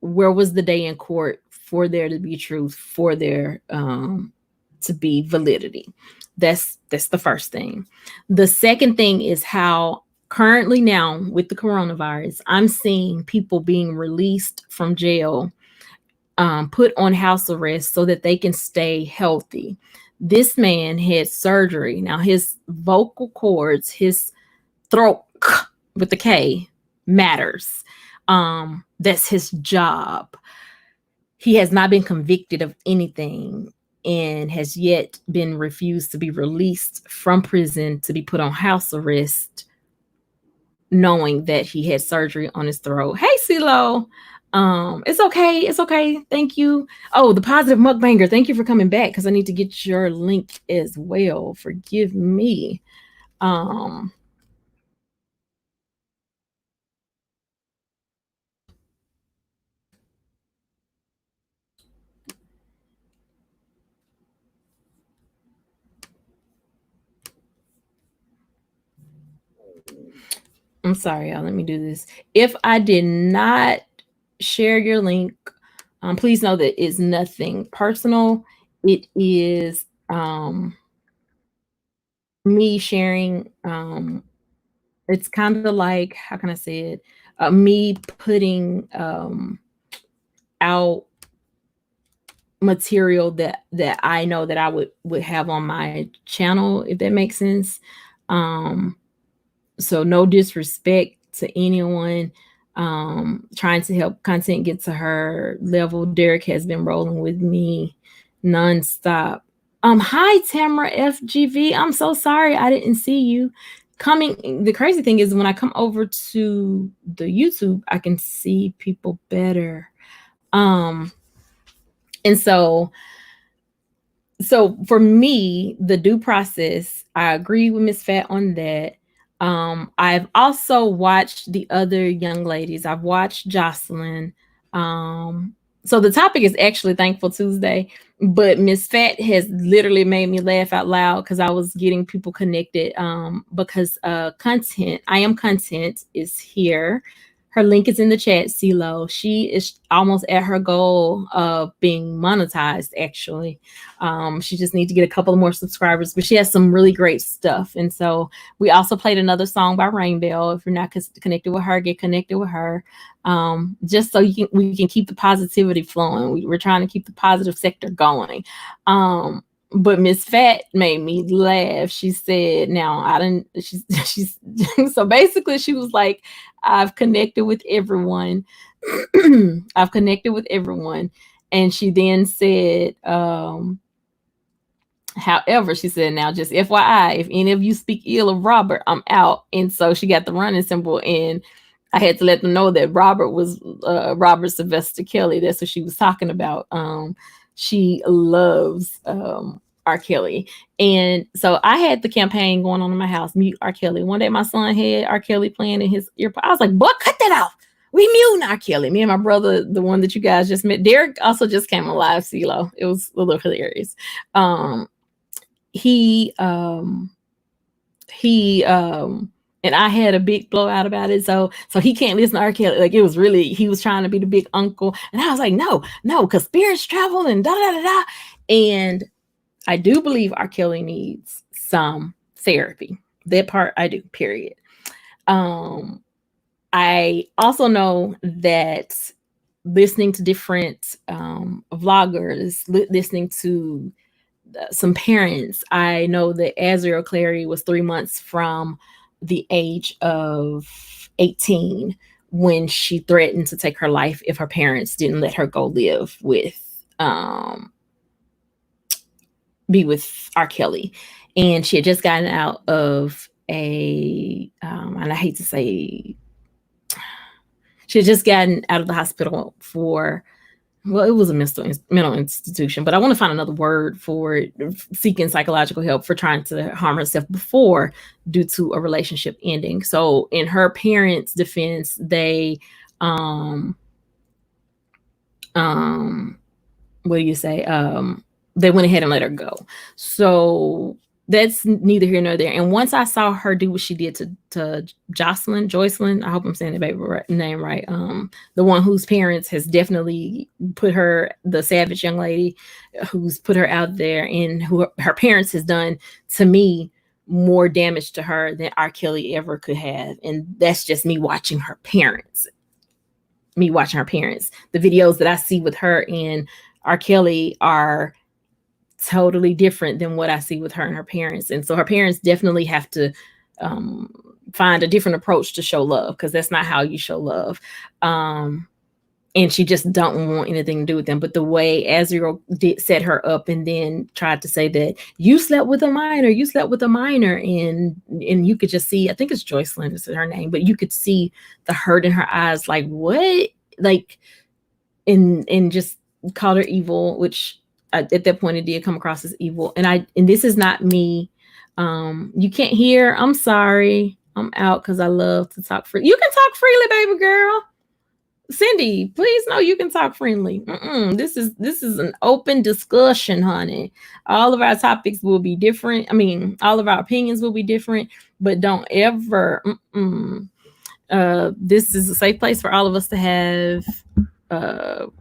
where was the day in court for there to be truth, for there to be validity? That's the first thing. The second thing is how currently now with the coronavirus, I'm seeing people being released from jail, put on house arrest so that they can stay healthy. This man had surgery. Now his vocal cords, his throat with the K matters. That's his job. He has not been convicted of anything and has yet been refused to be released from prison to be put on house arrest, knowing that he had surgery on his throat. Hey, CeeLo. It's okay. It's okay. Thank you. Oh, the positive mukbanger. Thank you for coming back because I need to get your link as well. Forgive me. I'm sorry, y'all. Let me do this. If I did not share your link, please know that it's nothing personal. It is me sharing. It's kind of like, how can I say it? Me putting out material that I know that I would have on my channel, if that makes sense. So no disrespect to anyone trying to help content get to her level. Derek has been rolling with me nonstop. Hi Tamara FGV. I'm so sorry I didn't see you. Coming, the crazy thing is when I come over to the YouTube, I can see people better. And so for me, the due process, I agree with Miss Fat on that. I've also watched the other young ladies. I've watched Jocelyn. So the topic is actually Thankful Tuesday, but Miss Fat has literally made me laugh out loud because I was getting people connected. Because content, I am content is here. Her link is in the chat, CeeLo. She is almost at her goal of being monetized, actually. She just needs to get a couple more subscribers, but she has some really great stuff. And so we also played another song by Rainbelle. If you're not connected with her, get connected with her. Just so we can keep the positivity flowing. We're trying to keep the positive sector going. But Miss Fat made me laugh. She said, now I didn't, she's so basically she was like, I've connected with everyone. I've connected with everyone. And she then said, however, she said, now just FYI, if any of you speak ill of Robert, I'm out. And so she got the running symbol, and I had to let them know that Robert was Robert Sylvester Kelly. That's what she was talking about. She loves R. Kelly. And so I had the campaign going on in my house, mute R. Kelly. One day my son had R. Kelly playing in his earpod. I was like, boy, cut that off. We mute R. Kelly. Me and my brother, the one that you guys just met, Derek also just came alive, CeeLo. It was a little hilarious. He and I had a big blowout about it. So he can't listen to R. Kelly. Like, it was really, he was trying to be the big uncle. And I was like, no, because spirits travel and da da da da. And I do believe R. Kelly needs some therapy. That part I do, period. I also know that listening to different vloggers, listening to some parents, I know that Azriel Clary was 3 months from the age of 18 when she threatened to take her life if her parents didn't let her go live with be with R. Kelly. And she had just gotten out of and I hate to say, she had just gotten out of the hospital for, well, it was a mental institution, but I want to find another word for it, seeking psychological help for trying to harm herself before, due to a relationship ending. So in her parents' defense, they what do you say? They went ahead and let her go. So that's neither here nor there. And once I saw her do what she did to Jocelyn, I hope I'm saying the name right. The one whose parents has definitely put her, the savage young lady who's put her out there, and who her parents has done to me more damage to her than R. Kelly ever could have. And that's just me watching her parents. The videos that I see with her and R. Kelly are totally different than what I see with her and her parents. And so her parents definitely have to find a different approach to show love, because that's not how you show love. And she just don't want anything to do with them. But the way Azriel did set her up and then tried to say that you slept with a minor, and you could just see, I think it's Joycelyn is her name, but you could see the hurt in her eyes, like, what? Like, and just called her evil, which at that point it did come across as evil. And this is not me. You can't hear. I'm sorry. I'm out because I love to talk free. You can talk freely, baby girl. Cindy, please know you can talk friendly. This is an open discussion, honey. All of our topics will be different. I mean, all of our opinions will be different, but don't ever. This is a safe place for all of us to have. The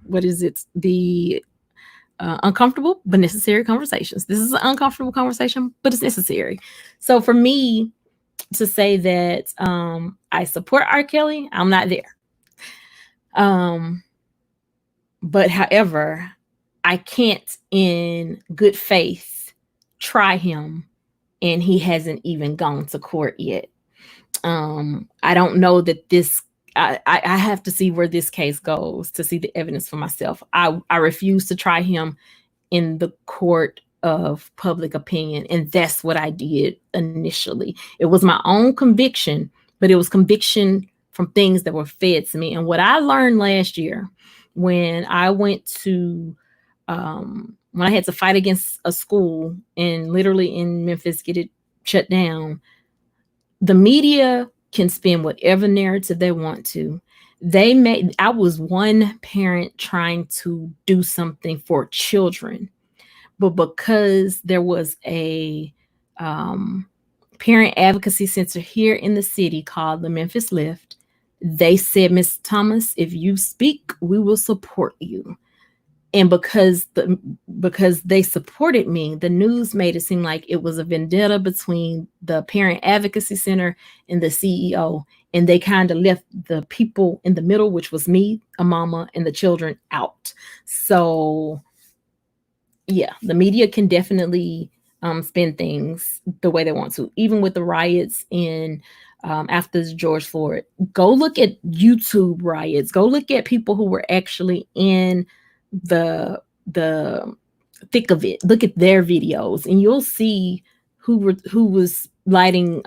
uncomfortable but necessary conversations. This is an uncomfortable conversation, but it's necessary. So for me to say that I support R. Kelly, I'm not there. But however, I can't in good faith try him, and he hasn't even gone to court yet. I don't know that this, I have to see where this case goes to see the evidence for myself. I refuse to try him in the court of public opinion. And that's what I did initially. It was my own conviction, but it was conviction from things that were fed to me. And what I learned last year when I went to, when I had to fight against a school and literally in Memphis get it shut down, the media can spin whatever narrative they want to. I was one parent trying to do something for children, but because there was a parent advocacy center here in the city called the Memphis Lift, they said, Miss Thomas, if you speak, we will support you. And because they supported me, the news made it seem like it was a vendetta between the parent advocacy center and the CEO. And they kind of left the people in the middle, which was me, a mama, and the children out. So yeah, the media can definitely spin things the way they want to, even with the riots in after George Floyd. Go look at YouTube riots. Go look at people who were actually in the thick of it. Look at their videos, and you'll see who was lighting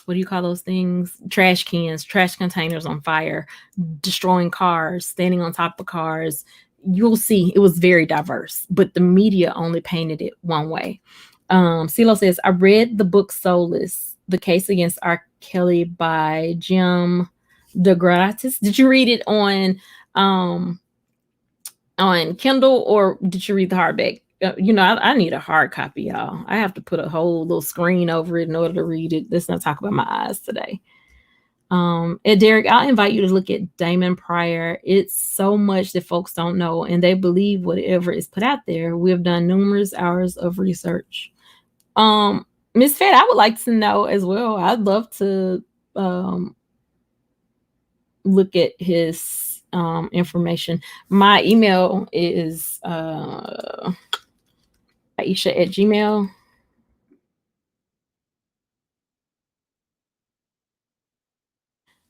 what do you call those things? Trash containers on fire, destroying cars, standing on top of cars. You'll see it was very diverse, but the media only painted it one way. CeeLo says, I read the book Soulless, The Case Against R. Kelly by Jim DeGratis. Did you read it on Kindle, or did you read the hardback? I need a hard copy, y'all. I have to put a whole little screen over it in order to read it. Let's not talk about my eyes today. And Derek, I'll invite you to look at Damon Pryor. It's so much that folks don't know, and they believe whatever is put out there. We have done numerous hours of research. Miss Fed, I would like to know as well. I'd love to look at his information. My email is Iseashia@gmail.com.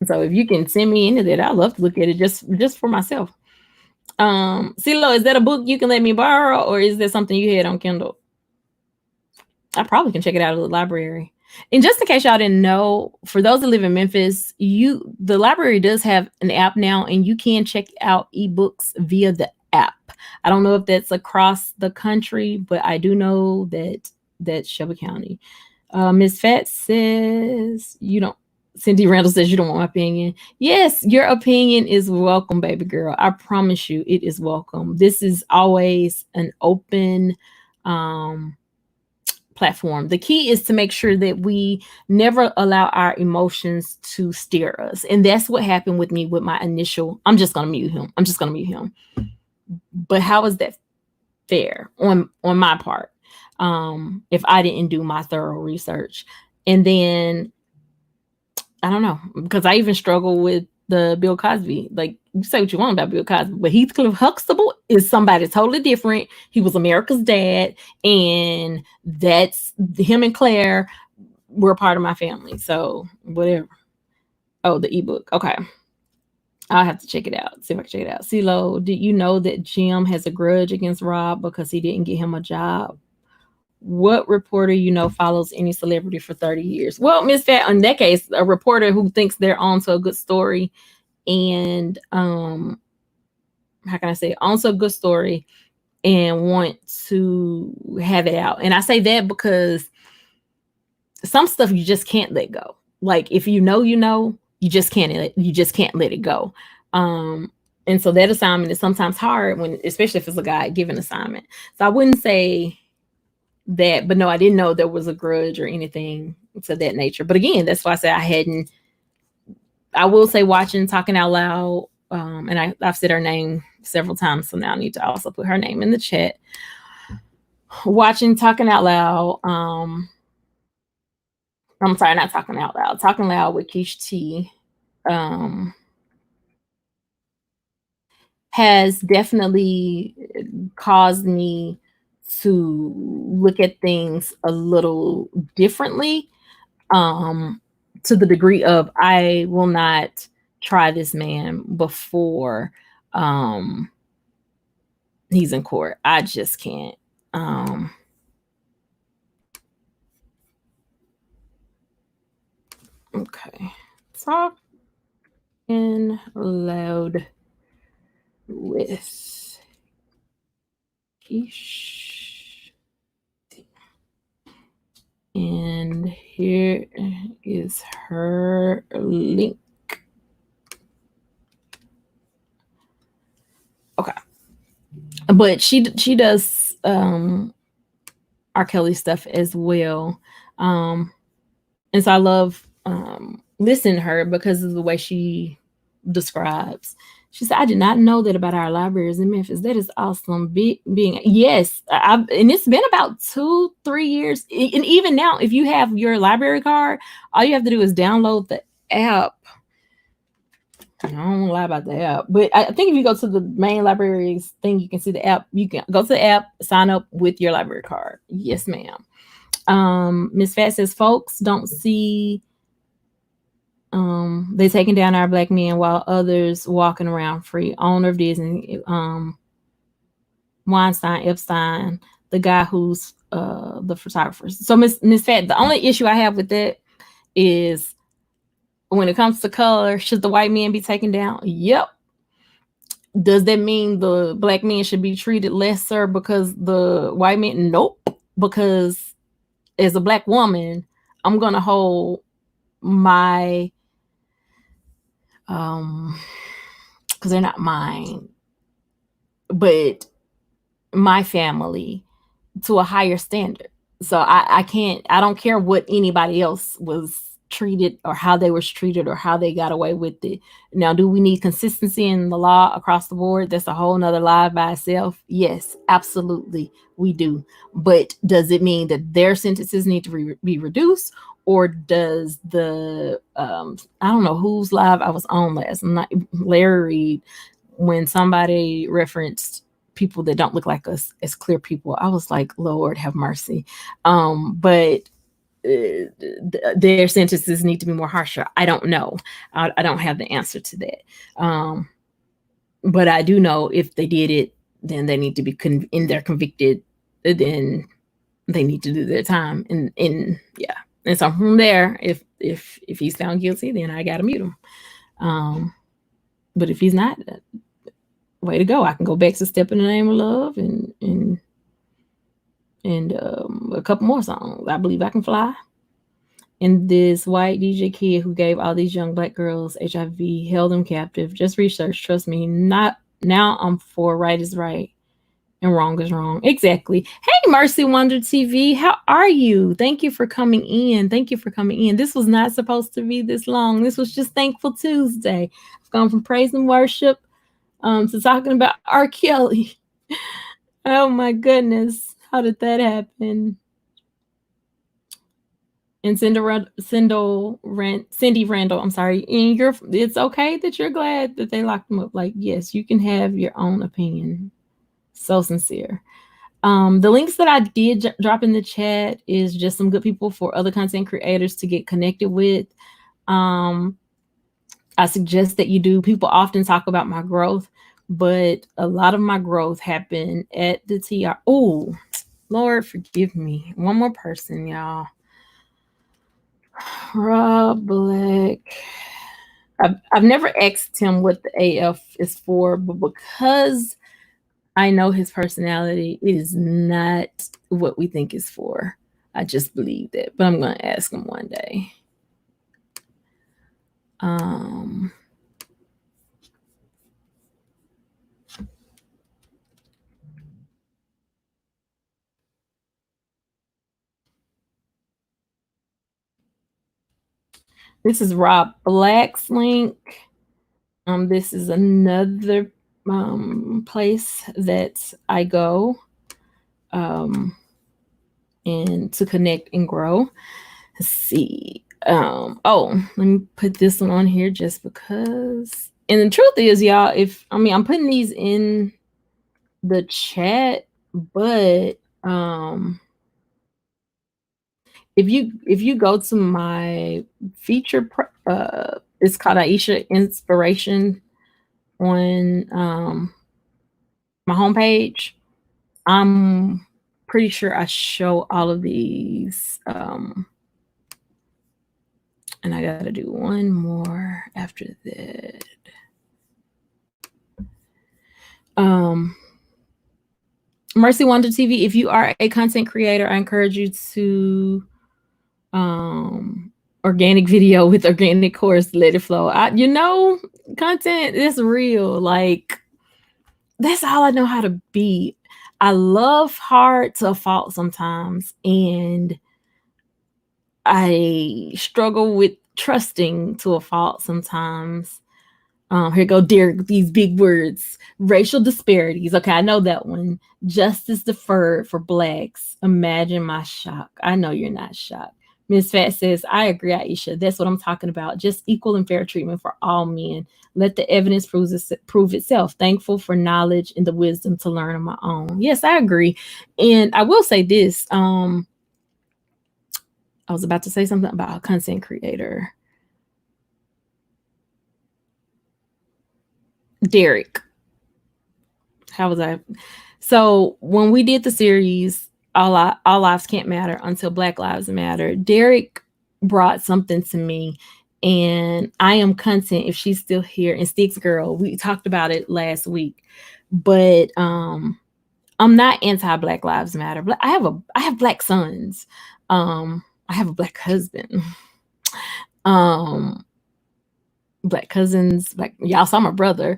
So if you can send me into that, I'd love to look at it just for myself. CeeLo, is that a book you can let me borrow, or is that something you had on Kindle? I probably can check it out at the library. And just in case y'all didn't know, for those that live in Memphis, the library does have an app now, and you can check out ebooks via the app. I don't know if that's across the country, but I do know that's Shelby County. Ms. Fat says Cindy Randall says you don't want my opinion. Yes, your opinion is welcome, baby girl. I promise you it is welcome. This is always an open platform. The key is to make sure that we never allow our emotions to steer us. And that's what happened with me with my initial, I'm just going to mute him. But how is that fair on my part? if I didn't do my thorough research. And then I don't know, because I even struggle with the Bill Cosby. Like, you say what you want about Bill Cosby, but Heathcliff Huxtable is somebody totally different. He was America's dad, and that's him and Claire were part of my family. So whatever. Oh, the ebook. Okay. I'll have to check it out. See if I can check it out. CeeLo, did you know that Jim has a grudge against Rob because he didn't get him a job? What reporter you know follows any celebrity for 30 years? Well, Miss Fat, in that case, a reporter who thinks they're onto a good story and how can I say it? Onto a good story and want to have it out. And I say that because some stuff you just can't let go. Like if you know, you just can't let it go. And so that assignment is sometimes hard when, especially if it's a God given assignment. So I wouldn't say that, but no, I didn't know there was a grudge or anything to that nature. But again, that's why I said I will say watching Talking Out Loud, and I've said her name several times, so now I need to also put her name in the chat. Watching Talking Out Loud, I'm sorry, not Talking Out Loud, Talking Loud with Keish T, has definitely caused me to look at things a little differently, to the degree of I will not try this man before he's in court. I just can't. Okay. Talking loud with Keish. And here is her link. Okay. But she does R. Kelly stuff as well. And so I love listening to her because of the way she describes. She said, I did not know that about our libraries in Memphis. That is awesome. Being yes, and it's been about 2-3 years. And even now, if you have your library card, all you have to do is download the app. I don't want to lie about the app, but I think if you go to the main libraries thing, you can see the app. You can go to the app, sign up with your library card. Yes, ma'am. Miss Fat says, folks don't see they taking down our black men while others walking around free. Owner of Disney, Weinstein, Epstein, the guy who's the photographer. So Miss Fat, the only issue I have with that is when it comes to color, should the white men be taken down? Yep. Does that mean the black men should be treated lesser because the white men? Nope. Because as a black woman, I'm gonna hold my because they're not mine, but my family to a higher standard. So I don't care what anybody else was treated or how they was treated or how they got away with it. Now, do we need consistency in the law across the board? That's a whole nother live by itself. Yes, absolutely, we do. But does it mean that their sentences need to be reduced? Or does the I don't know whose live I was on last night, Larry Reed, when somebody referenced people that don't look like us as clear people, I was like, Lord have mercy. But their sentences need to be more harsher. I don't know. I don't have the answer to that. But I do know if they did it, then they need to be in their convicted. Then they need to do their time. And yeah. And so from there, if he's found guilty, then I gotta mute him. But if he's not, way to go. I can go back to Step in the Name of Love and a couple more songs. I Believe I Can Fly. And this white DJ kid who gave all these young black girls HIV, held them captive. Just research, trust me. Not now. I'm for right is right and wrong is wrong. Exactly. Hey, Mercy Wonder TV, how are you? Thank you for coming in. This was not supposed to be this long. This was just Thankful Tuesday. I've gone from praise and worship to talking about R. Kelly. Oh my goodness. How did that happen? And Cindy Randall, I'm sorry. And it's okay that you're glad that they locked him up. Like, yes, you can have your own opinion. So sincere. The links that I did drop in the chat is just some good people for other content creators to get connected with. I suggest that you do. People often talk about my growth, but a lot of my growth happened at the TR. Oh, Lord, forgive me. One more person, y'all. Rob Black. I've never asked him what the AF is for, but because I know his personality, it is not what we think it's for. I just believe that, but I'm going to ask him one day. This is Rob Black's link. This is another place that I go and to connect and grow. Let's see. Let me put this one on here just because. And the truth is, y'all, I'm putting these in the chat, but if you go to my feature, it's called Iseashia Inspiration on my homepage. I'm pretty sure I show all of these. And I gotta do one more after that. Mercy Wonder TV, if you are a content creator, I encourage you to organic video with organic course, let it flow. Content is real. Like, that's all I know how to be. I love hard to a fault sometimes, and I struggle with trusting to a fault sometimes. Here go Derek, these big words. Racial disparities. Okay, I know that one. Justice deferred for blacks. Imagine my shock. I know you're not shocked. Miss Fat says, I agree, Aisha. That's what I'm talking about. Just equal and fair treatment for all men. Let the evidence prove itself. Thankful for knowledge and the wisdom to learn on my own. Yes, I agree. And I will say this. I was about to say something about a content creator. Derek. How was I? So when we did the series, all lives can't matter until Black Lives Matter, Derek brought something to me, and I am content if she's still here. And Sticks Girl, we talked about it last week, but I'm not anti-Black Lives Matter. But I have black sons. I have a black husband. Black cousins, y'all saw my brother.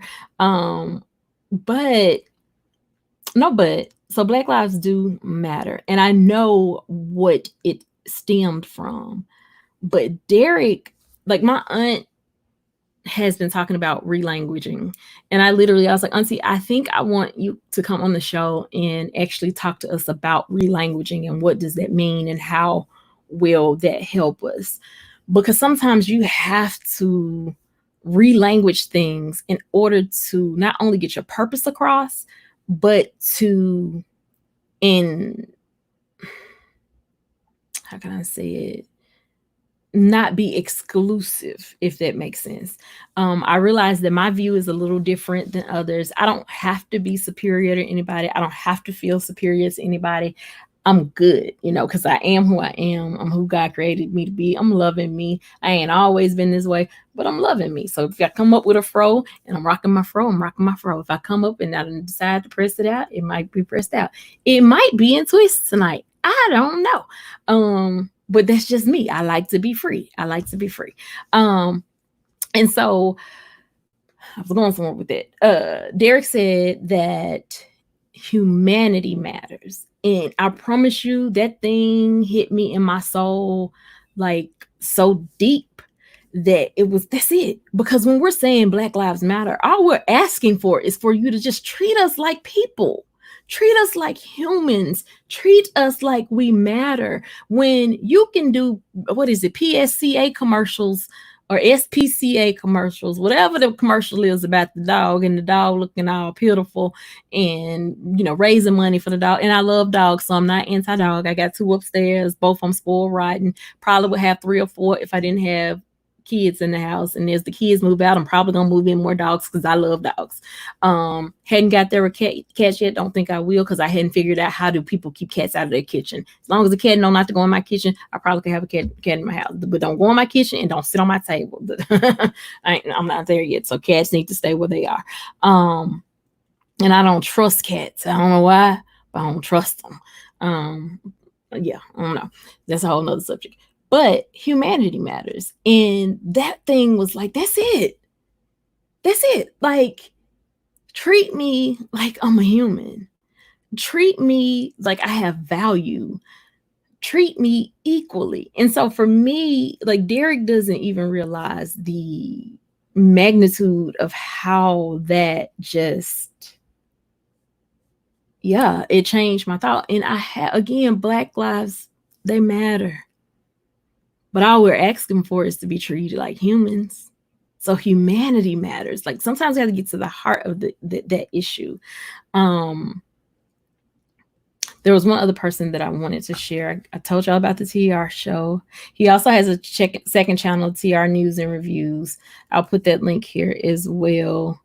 So Black lives do matter. And I know what it stemmed from. But Derek, like, my aunt has been talking about relanguaging. And I was like, Auntie, I think I want you to come on the show and actually talk to us about relanguaging and what does that mean and how will that help us? Because sometimes you have to relanguage things in order to not only get your purpose across, but how can I say it? Not be exclusive, if that makes sense. I realize that my view is a little different than others. I don't have to be superior to anybody. I don't have to feel superior to anybody. I'm good, because I am who I am. I'm who God created me to be. I'm loving me. I ain't always been this way, but I'm loving me. So if I come up with a fro and I'm rocking my fro, I'm rocking my fro. If I come up and I decide to press it out, it might be pressed out. It might be in twists tonight. I don't know. But that's just me. I like to be free. And so I was going somewhere with that. Derek said that humanity matters. And I promise you, that thing hit me in my soul like so deep that that's it. Because when we're saying Black Lives Matter, all we're asking for is for you to just treat us like people. Treat us like humans. Treat us like we matter. When you can do, what is it, PSCA commercials or SPCA commercials, whatever the commercial is about the dog and the dog looking all beautiful and, raising money for the dog. And I love dogs, so I'm not anti-dog. I got 2 upstairs, both of them spoiled rotten. Probably would have 3 or 4 if I didn't have kids in the house. And as the kids move out, I'm probably gonna move in more dogs because I love dogs. Hadn't got there with cats yet. Don't think I will, because I hadn't figured out how do people keep cats out of their kitchen. As long as the cat know not to go in my kitchen, I probably could have a cat in my house. But don't go in my kitchen and don't sit on my table. I'm not there yet, so cats need to stay where they are. And I don't trust cats. I don't know why, but I don't trust them. Yeah, I don't know. That's a whole nother subject. But humanity matters. And that thing was like, that's it. That's it. Like, treat me like I'm a human. Treat me like I have value. Treat me equally. And so for me, like, Derek doesn't even realize the magnitude of how that just, yeah, it changed my thought. And again, Black lives, they matter. But all we're asking for is to be treated like humans. So humanity matters. Like, sometimes we have to get to the heart of that issue. There was one other person that I wanted to share. I told y'all about the TR show. He also has a second channel, TR News and Reviews. I'll put that link here as well.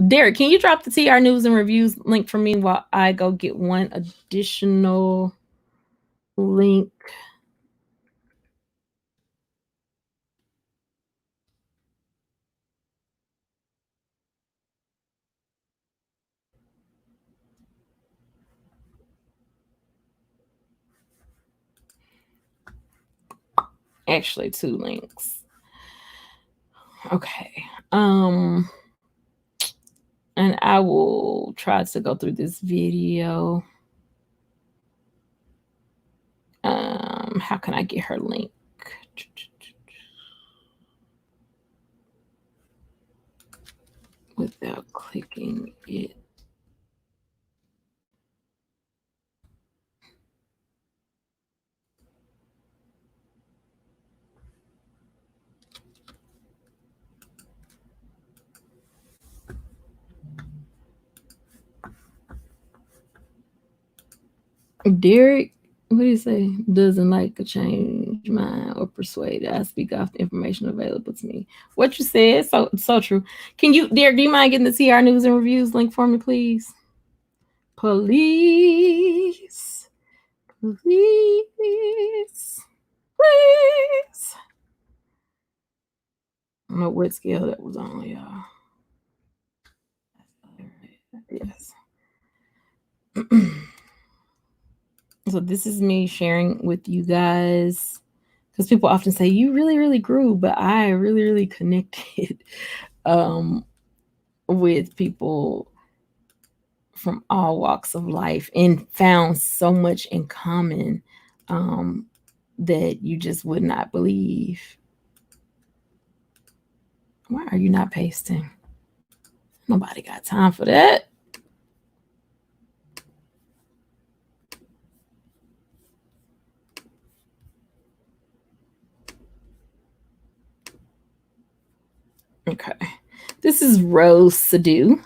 Derek, can you drop the TR News and Reviews link for me while I go get one additional link? Actually, 2 links. Okay. And I will try to go through this video. How can I get her link? Without clicking it. Derek, what do you say? Doesn't like a change mind or persuade. I speak off the information available to me. What you said, so true. Can you, Derek, do you mind getting the TR News and Reviews link for me, please? Please. Please. Please. I don't know what scale that was on, y'all. Yes. So this is me sharing with you guys, because people often say you really, really grew, but I really, really connected with people from all walks of life and found so much in common that you just would not believe. Why are you not pasting? Nobody got time for that. Okay. This is Rose Sadu.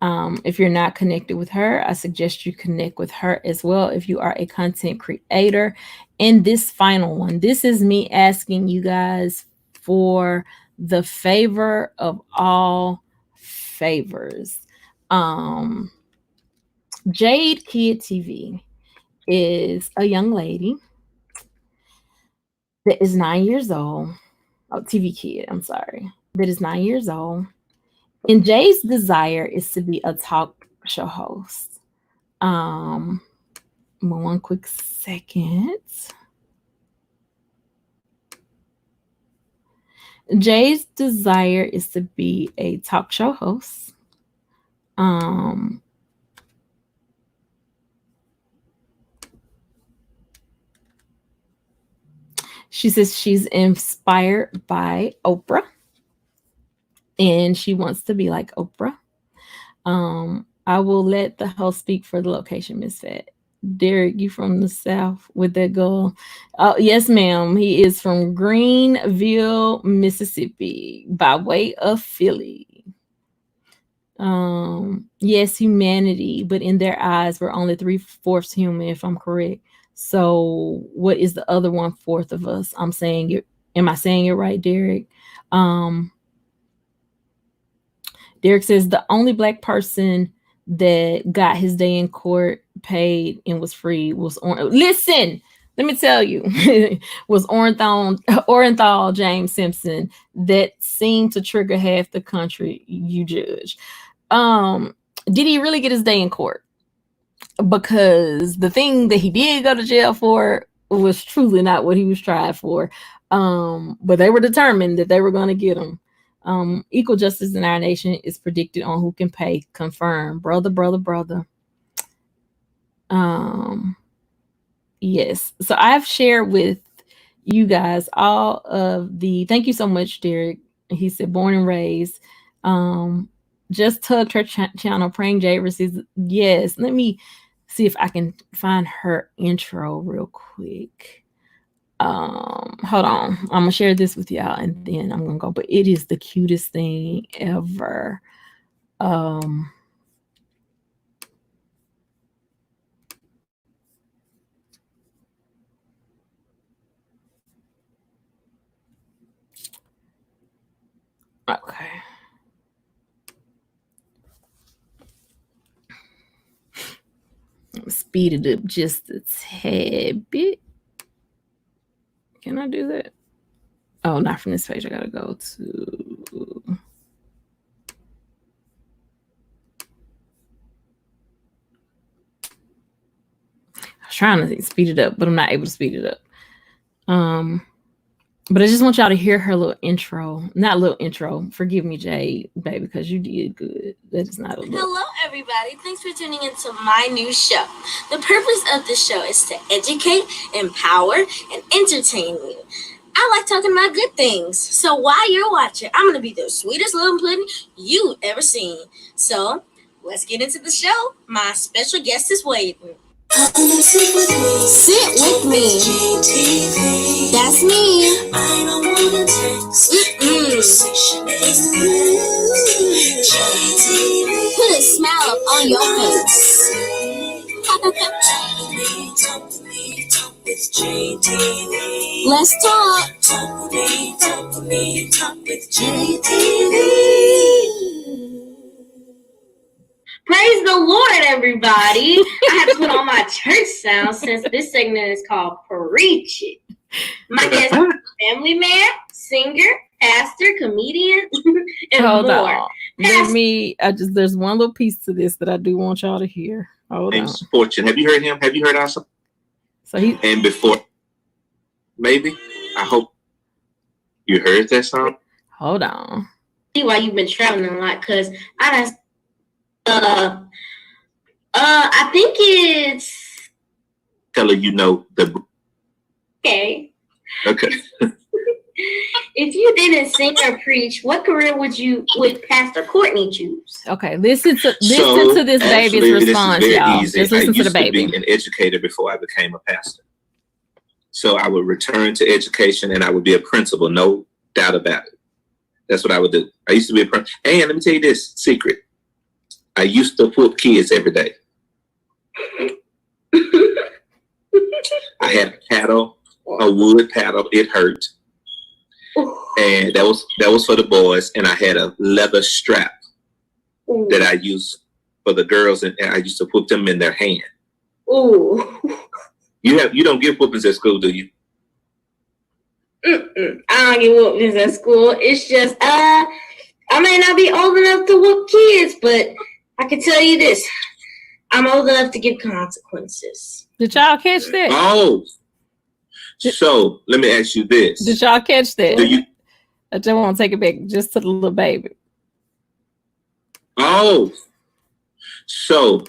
If you're not connected with her, I suggest you connect with her as well if you are a content creator. And this final one, this is me asking you guys for the favor of all favors. Jade Kid TV is a young lady that is 9 years old. Oh, TV Kid, I'm sorry. That is 9 years old. And Jade's desire is to be a talk show host. One quick second. Jade's desire is to be a talk show host. She says she's inspired by Oprah. and she wants to be like Oprah. I will let the host speak for the location, Miss Fat. Derek, you from the South with that girl? Oh, yes, ma'am. He is from Greenville, Mississippi, by way of Philly. Yes, humanity, but in their eyes, we're only three-fourths human, if I'm correct. So, what is the other one-fourth of us? I'm saying it. Am I saying it right, Derek? Um, Derek says the only black person that got his day in court paid and was free was listen, let me tell you, was Orenthal James Simpson, that seemed to trigger half the country, you judge. Did he really get his day in court? Because the thing that he did go to jail for was truly not what he was tried for. But they were determined that they were going to get him. Equal justice in our nation is predicted on who can pay. Confirm, brother. Yes. So I've shared with you guys all of the. Thank you so much, Derek. He said, born and raised. Just tugged her channel. Praying Jade receives. Yes. Let me see if I can find her intro real quick. Hold on. I'm gonna share this with y'all and then I'm gonna go. But it is the cutest thing ever. Okay. Speed it up just a tad bit. Can I do that? Oh, not from this page. I gotta go to. I was trying to speed it up, but I'm not able to speed it up. But I just want y'all to hear her little intro. Not little intro. Forgive me, Jay, baby, because you did good. That is not a little. Hello, everybody. Thanks for tuning into my new show. The purpose of this show is to educate, empower, and entertain you. I like talking about good things. So while you're watching, I'm going to be the sweetest little pudding you've ever seen. So let's get into the show. My special guest is waiting. Sit with me. That's me. I don't want to put a smile up on your face. Let's talk. Talk with JTV. Praise the Lord, everybody. I have to put on my church sound since this segment is called Preach It. My guest is a family man, singer, pastor, comedian, and Hold more. on. There's one little piece to this that I do want y'all to hear. Hold on. Fortune. Have you heard him? Have you heard Asa? So he and before, maybe. I hope you heard that song. Hold on. See why you've been traveling a lot, because I think it's Tell her you know the. okay. Okay. If you didn't sing or preach, what career would Pastor Courtney choose? Okay, listen to this baby's response, y'all. Easy. Just listen to the baby. I used to be an educator before I became a pastor. So I would return to education and I would be a principal, no doubt about it. That's what I would do. I used to be a principal. And let me tell you this secret. I used to whoop kids every day. I had a paddle, a wood paddle. It hurt. And that was for the boys. And I had a leather strap that I used for the girls, and I used to put them in their hand. Ooh. You don't give whoopings at school, do you? I don't get whoopings at school. It's just I may not be old enough to whoop kids, but I can tell you this: I'm old enough to give consequences. Did y'all catch that? Oh. So let me ask you this: Did y'all catch that? Do you? I just want to take it back just to the little baby. Oh. So.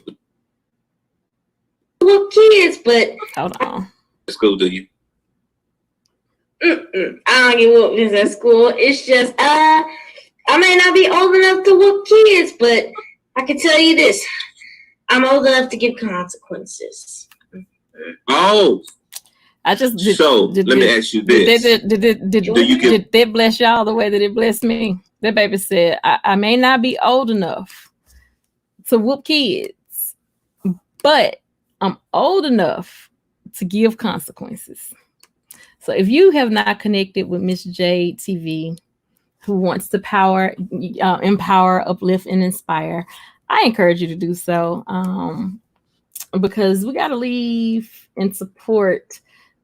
Whoop kids, but Hold on. School, do you? I don't get whoopings at school. It's just I I may not be old enough to whoop kids, but I can tell you this. I'm old enough to give consequences. Oh, I just did, so let me ask you this. Did that bless y'all the way that it blessed me? That baby said, I may not be old enough to whoop kids, but I'm old enough to give consequences. So if you have not connected with Miss Jade TV, who wants to empower, uplift, and inspire, I encourage you to do so, because we got to leave and support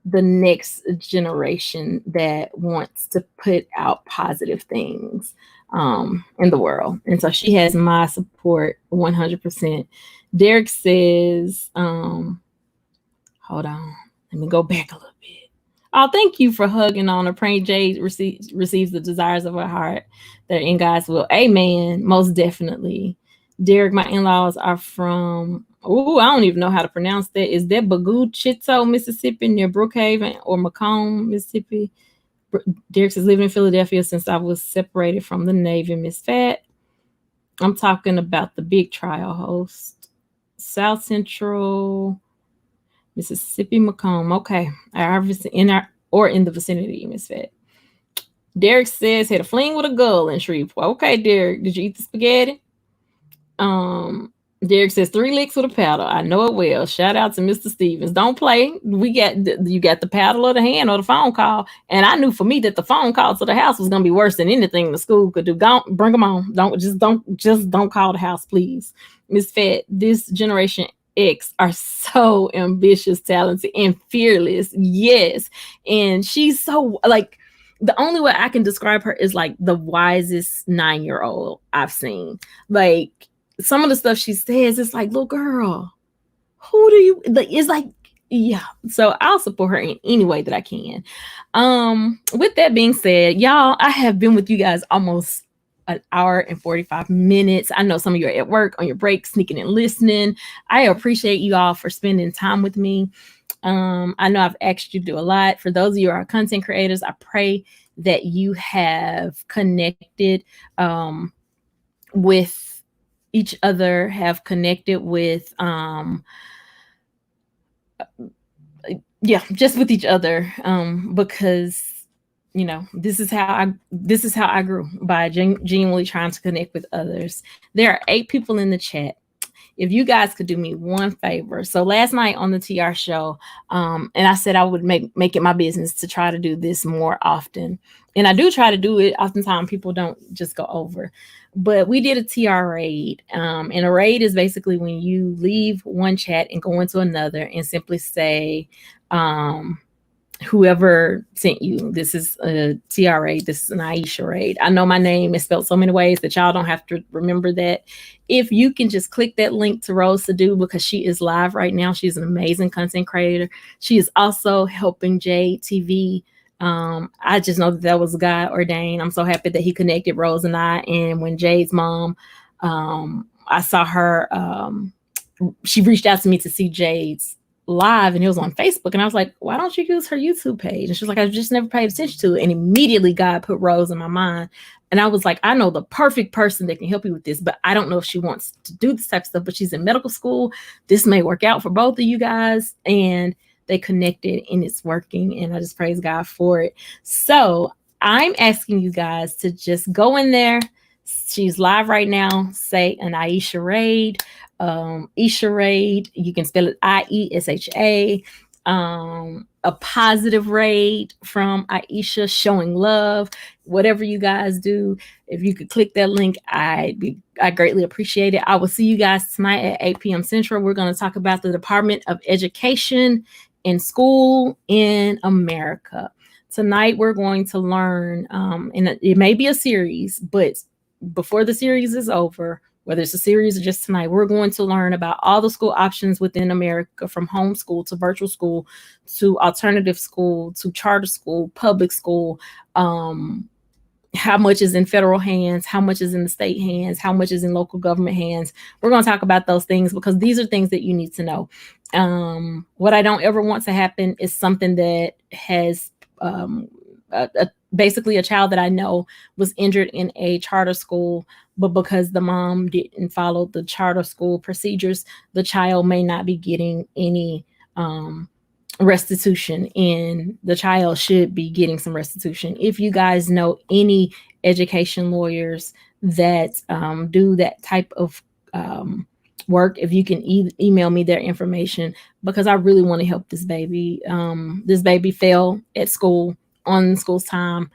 the next generation that wants to put out positive things in the world. And so she has my support 100%. Derek says, hold on, let me go back a little bit. Oh, thank you for hugging on her. Praying Jade receives the desires of her heart that are in God's will. Amen. Most definitely. Derek, my in-laws are from, I don't even know how to pronounce that. Is that Bagoo Chito, Mississippi, near Brookhaven, or Macomb, Mississippi? Derek says, living in Philadelphia since I was separated from the Navy, Miss Fat. I'm talking about the big trial host. South Central Mississippi, Macomb. Okay. In the vicinity, Miss Fat. Derek says, had a fling with a gull in Shreveport. Okay, Derek, did you eat the spaghetti? Derek says 3 licks with a paddle. I know it well. Shout out to Mr. Stevens. Don't play. You got the paddle or the hand or the phone call. And I knew for me that the phone call to the house was gonna be worse than anything the school could do. Bring them on. Don't call the house, please. Miss Fat, this generation X are so ambitious, talented, and fearless. Yes. And she's so like, the only way I can describe her is like the wisest 9-year-old I've seen. Like, some of the stuff she says, it's like, little girl, who do you like? It's like, yeah. So I'll support her in any way that I can. With that being said, y'all, I have been with you guys almost an hour and 45 minutes. I know some of you are at work on your break, sneaking and listening. I appreciate you all for spending time with me. I know I've asked you to do a lot. For those of you who are content creators, I pray that you have connected with each other, have connected with just with each other, because this is how I grew, by genuinely trying to connect with others. There are 8 people in the chat. If you guys could do me one favor. So last night on the TR show, and I said I would make it my business to try to do this more often. And I do try to do it. Oftentimes people don't just go over. But we did a TR raid. And a raid is basically when you leave one chat and go into another and simply say, whoever sent you, this is a TR raid, this is an Aisha raid. I know my name is spelled so many ways that y'all don't have to remember that. If you can just click that link to Rose Sadu, because she is live right now. She's an amazing content creator. She is also helping Jade TV. I just know that was God ordained. I'm so happy that he connected Rose and I. And when Jade's mom, I saw her, she reached out to me to see Jade's live, and it was on Facebook, and I was like, why don't you use her YouTube page? And she's like, I just never paid attention to it. And immediately God put Rose in my mind, and I was like, I know the perfect person that can help you with this, but I don't know if she wants to do this type of stuff. But she's in medical school. This may work out for both of you guys. And they connected, and it's working, and I just praise God for it. So I'm asking you guys to just go in there. She's live right now. Say an Aisha raid. Isha raid, you can spell it IESHA. A positive raid from Aisha, showing love. Whatever you guys do, if you could click that link, I greatly appreciate it. I will see you guys tonight at 8 p.m. Central. We're going to talk about the Department of Education in school in America. Tonight we're going to learn, and it may be a series, but before the series is over, whether it's a series or just tonight, we're going to learn about all the school options within America, from homeschool to virtual school to alternative school to charter school, public school, how much is in federal hands, how much is in the state hands, how much is in local government hands. We're going to talk about those things because these are things that you need to know. What I don't ever want to happen is something that has basically a child that I know was injured in a charter school, but because the mom didn't follow the charter school procedures, the child may not be getting any restitution, and the child should be getting some restitution. If you guys know any education lawyers that do that type of work, if you can email me their information, because I really want to help this baby. This baby fell at school on school's time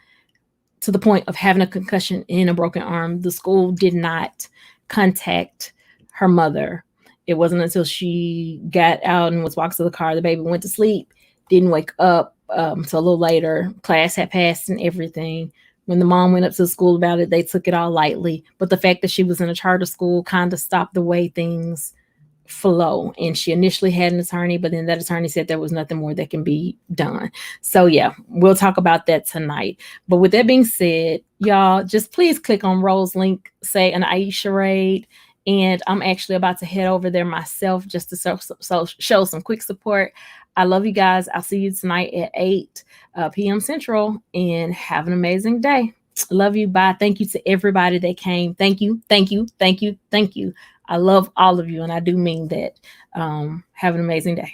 to the point of having a concussion and a broken arm. The school did not contact her mother. It wasn't until she got out and was walking to the car, the baby went to sleep, didn't wake up until a little later. Class had passed and everything. When the mom went up to the school about it, they took it all lightly. But the fact that she was in a charter school kind of stopped the way things flow. And she initially had an attorney, but then that attorney said there was nothing more that can be done. So yeah, we'll talk about that tonight. But with that being said, y'all, just please click on Rose's link, say an Iseashia raid. And I'm actually about to head over there myself just to show some quick support. I love you guys. I'll see you tonight at 8 p.m. Central, and have an amazing day. Love you. Bye. Thank you to everybody that came. Thank you. Thank you. Thank you. Thank you. I love all of you, and I do mean that. Have an amazing day.